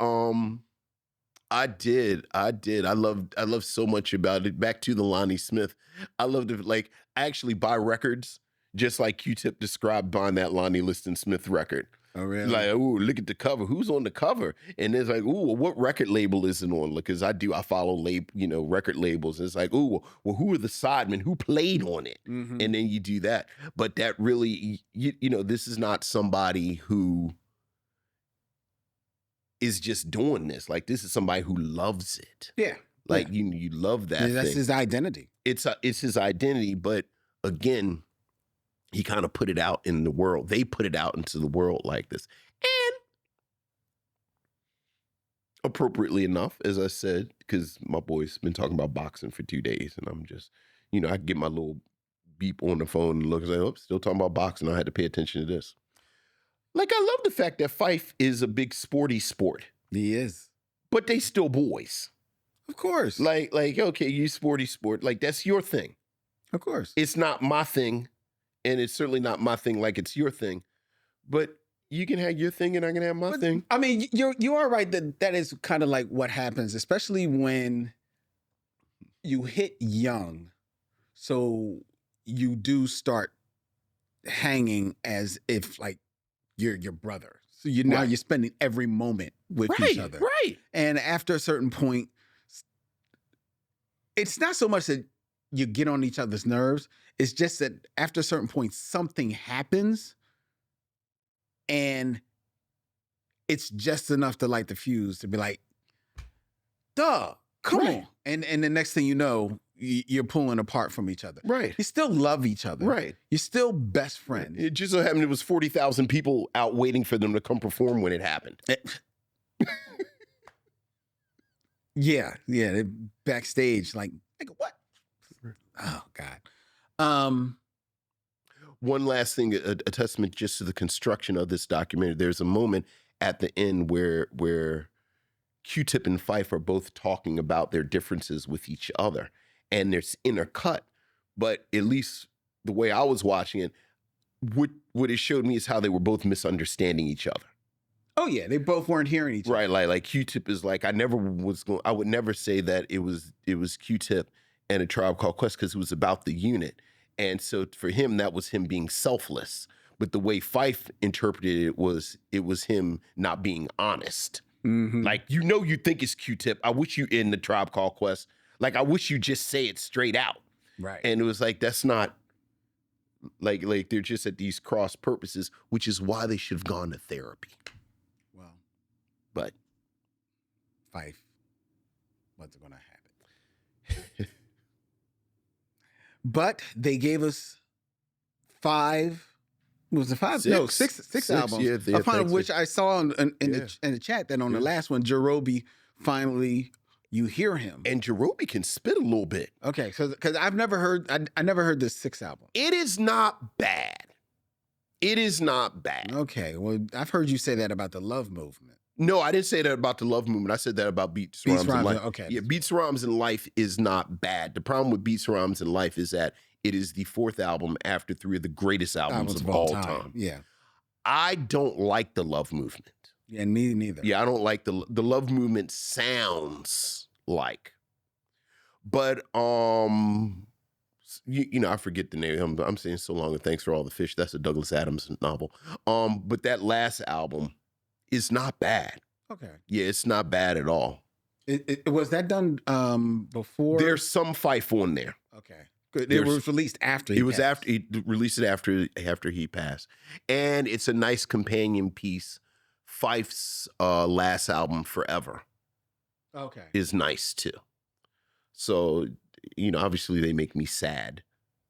I did. I love so much about it. Back to the Lonnie Smith. I loved it. Like, I actually buy records just like Q-Tip described buying that Lonnie Liston Smith record. Oh, really? Like, ooh, look at the cover. Who's on the cover? And it's like, ooh, what record label is it on? Because I follow record labels. And it's like, ooh, well, who are the sidemen? Who played on it? Mm-hmm. And then you do that. But that really, you know, this is not somebody who is just doing this. Like, this is somebody who loves it. Yeah. Like, you love that. That's thing. his identity. It's his identity. But again, he kind of put it out in the world. They put it out into the world like this. And appropriately enough, as I said, because my boy's been talking about boxing for 2 days, and I'm just, you know, I get my little beep on the phone and look and say, oh, still talking about boxing. I had to pay attention to this. Like, I love the fact that Fife is a big sporty sport. He is. But they still boys. Of course. Like, okay, you sporty sport. Like, that's your thing. Of course. It's not my thing. And it's certainly not my thing like it's your thing. But you can have your thing and I can have my thing. I mean, you are right that is kind of like what happens, especially when you hit young. So you do start hanging as if like you're your brother. So now you're spending every moment with each other. Right. And after a certain point, it's not so much that you get on each other's nerves. It's just that after a certain point, something happens and it's just enough to light the fuse to be like, duh, come on. And the next thing you know, you're pulling apart from each other. Right. You still love each other. Right. You're still best friends. It just so happened there was 40,000 people out waiting for them to come perform when it happened. Yeah. Backstage, like what? Oh, God. One last thing, a testament just to the construction of this documentary. There's a moment at the end where Q-Tip and Fife are both talking about their differences with each other, and there's intercut. But at least the way I was watching it, what it showed me is how they were both misunderstanding each other. Oh yeah, they both weren't hearing each other. Right, like Q-Tip is like, I would never say that it was Q-Tip and A Tribe Called Quest because it was about the unit. And so for him, that was him being selfless. But the way Fife interpreted it was him not being honest. Mm-hmm. Like, you think it's Q-Tip. I wish you in The Tribe Called Quest. Like, I wish you just say it straight out. Right. And it was like, that's not, like they're just at these cross purposes, which is why they should have gone to therapy. Well, But Fife wasn't going to happen. But they gave us 5. Was it 5? No, six albums. Yeah, upon which I saw in the chat that on the last one, Jerobi finally, you hear him. And Jerobi can spit a little bit. Okay, because I've never heard, I never heard this 6th album. It is not bad. It is not bad. Okay, well, I've heard you say that about the Love Movement. No, I didn't say that about the Love Movement. I said that about Beats, Rhymes, and Life. Okay. Yeah, Beats, Rhymes, and Life is not bad. The problem with Beats, Rhymes, and Life is that it is the 4th album after 3 of the greatest albums of all time. Yeah. I don't like the Love Movement. Yeah, me neither. Yeah, I don't like the Love Movement sounds like. But I forget the name. I'm saying so long and thanks for all the fish. That's a Douglas Adams novel. But that last album is not bad. Okay. Yeah, it's not bad at all. Was that done before? There's some Fife on there. Okay. It was released after he passed. After he released it after he passed. And it's a nice companion piece. Fife's last album, Forever. Okay. Is nice too. So, obviously they make me sad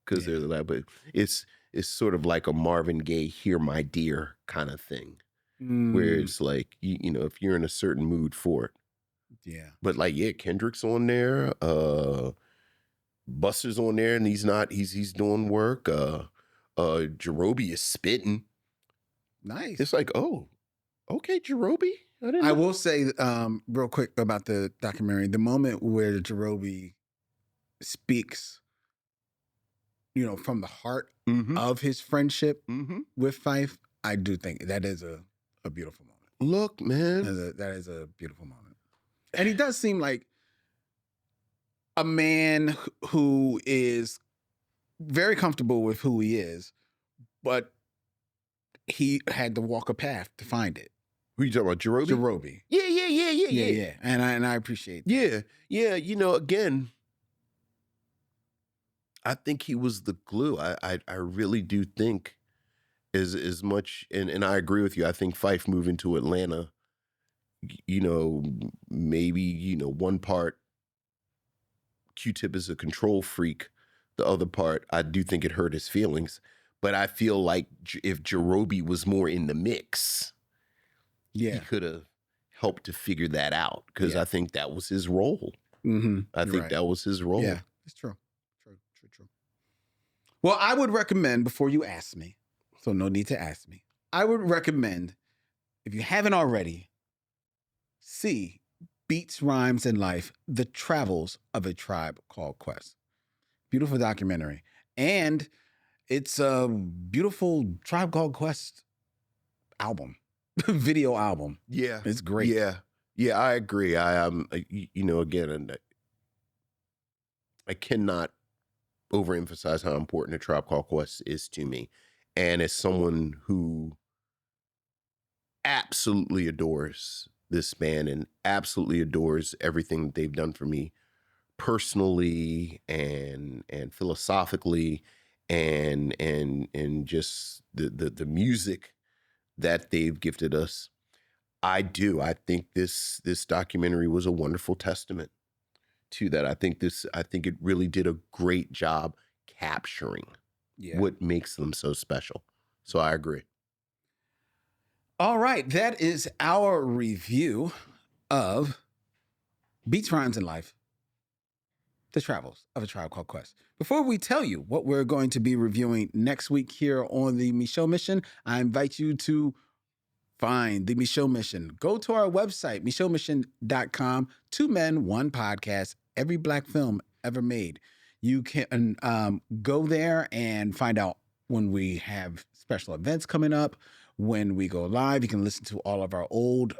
because they're like, but it's sort of like a Marvin Gaye "Hear My Dear" kind of thing. Where it's like, if you're in a certain mood for it. Yeah. But like, Kendrick's on there, Buster's on there, and he's doing work. Jerobi is spitting. Nice. It's like, oh, okay, Jerobi. I will say real quick about the documentary, the moment where Jerobi speaks, from the heart of his friendship with Fife, I do think that is a beautiful moment. Look, man. That is a beautiful moment. And he does seem like a man who is very comfortable with who he is, but he had to walk a path to find it. Who you talking about, Jerobi? Jerobi. Yeah. And I appreciate that. Yeah. Again, I think he was the glue. I really do think as much, and I agree with you. I think Fife moving to Atlanta, maybe, one part Q-Tip is a control freak. The other part, I do think it hurt his feelings. But I feel like if Jerobi was more in the mix, he could have helped to figure that out because I think that was his role. I think that was his role. Yeah, it's true. True. Well, I would recommend, before you ask me, so no need to ask me, I would recommend, if you haven't already, see Beats, Rhymes, and Life, The Travels of A Tribe Called Quest. Beautiful documentary. And it's a beautiful Tribe Called Quest album, video album. Yeah. It's great. Yeah, I agree. I again, I cannot overemphasize how important A Tribe Called Quest is to me. And as someone who absolutely adores this band and absolutely adores everything that they've done for me personally and philosophically and just the music that they've gifted us, I think this documentary was a wonderful testament to that. I think it really did a great job capturing what makes them so special. So I agree. All right, that is our review of Beats, Rhymes, and Life, The Travels of A Tribe Called Quest. Before we tell you what we're going to be reviewing next week here on the Micheaux Mission, I invite you to find the Micheaux Mission. Go to our website, micheauxmission.com. 2 men, 1 podcast, every Black film ever made. You can go there and find out when we have special events coming up, when we go live. You can listen to all of our old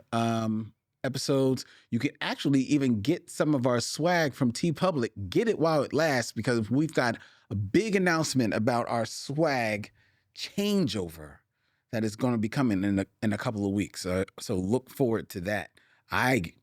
episodes. You can actually even get some of our swag from TeePublic. Get it while it lasts, because we've got a big announcement about our swag changeover that is going to be coming in a couple of weeks. So look forward to that. I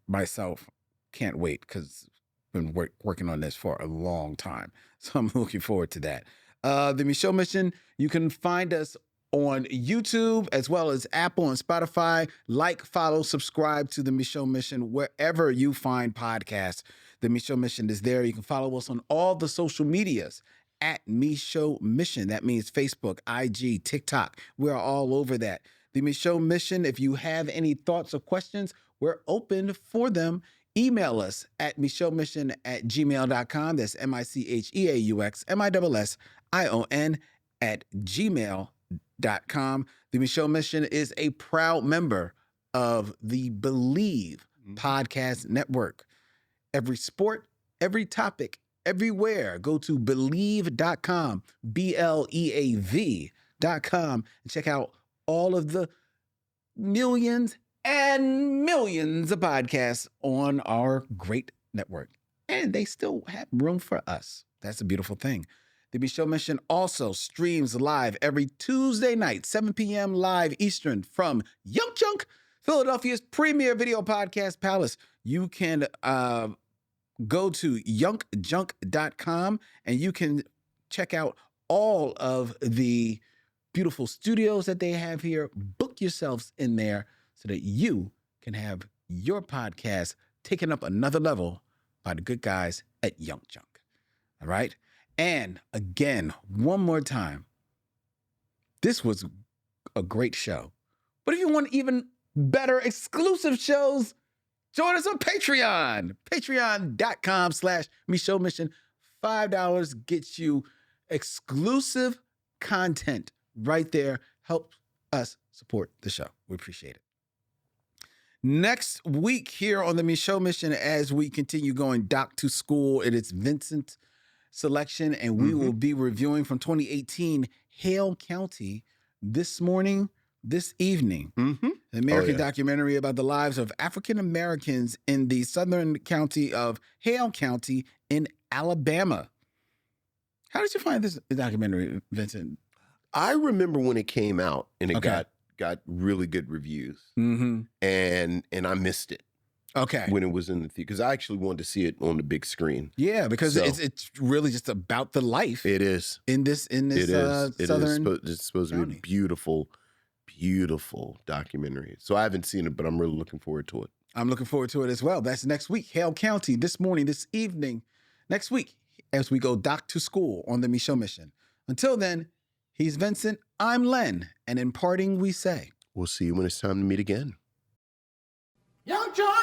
myself can't wait, because I've been working on this for a long time. So I'm looking forward to that. The Micheaux Mission, you can find us on YouTube as well as Apple and Spotify. Like, follow, subscribe to the Micheaux Mission wherever you find podcasts. The Micheaux Mission is there. You can follow us on all the social medias at Micheaux Mission. That means Facebook, IG, TikTok. We're all over that. The Micheaux Mission, if you have any thoughts or questions, we're open for them. Email us at micheauxmission@gmail.com. That's micheauxmission@gmail.com. The Micheaux Mission is a proud member of the Believe Podcast Network. Every sport, every topic, everywhere. Go to Believe.com, BLEAV.com, and check out all of the millions and millions of podcasts on our great network. And they still have room for us. That's a beautiful thing. The Micheaux Mission also streams live every Tuesday night, 7 p.m. live Eastern, from Young Chunk, Philadelphia's premier video podcast palace. You can go to youngjunk.com and you can check out all of the beautiful studios that they have here. Book yourselves in there so that you can have your podcast taken up another level by the good guys at Young Junk. All right? And again, one more time, this was a great show. But if you want even better exclusive shows, join us on Patreon. Patreon.com/Micheaux Mission. $5 gets you exclusive content right there. Help us support the show. We appreciate it. Next week here on the Micheaux Mission, as we continue going doc to school, it is Vincent's selection, and we will be reviewing from 2018 Hale County this evening. An American documentary about the lives of African Americans in the southern county of Hale County in Alabama. How did you find this documentary, Vincent? I remember when it came out and it got really good reviews, and I missed it. Okay, when it was in the theater, because I actually wanted to see it on the big screen. Yeah, because it's really just about the life. It is in this southern. It's supposed to be a beautiful documentary. So I haven't seen it, but I'm really looking forward to it. I'm looking forward to it as well. That's next week. Hale County this evening. Next week, as we go doc to school on the Micheaux Mission. Until then, he's Vincent. I'm Len, and in parting, we say, we'll see you when it's time to meet again. Young John!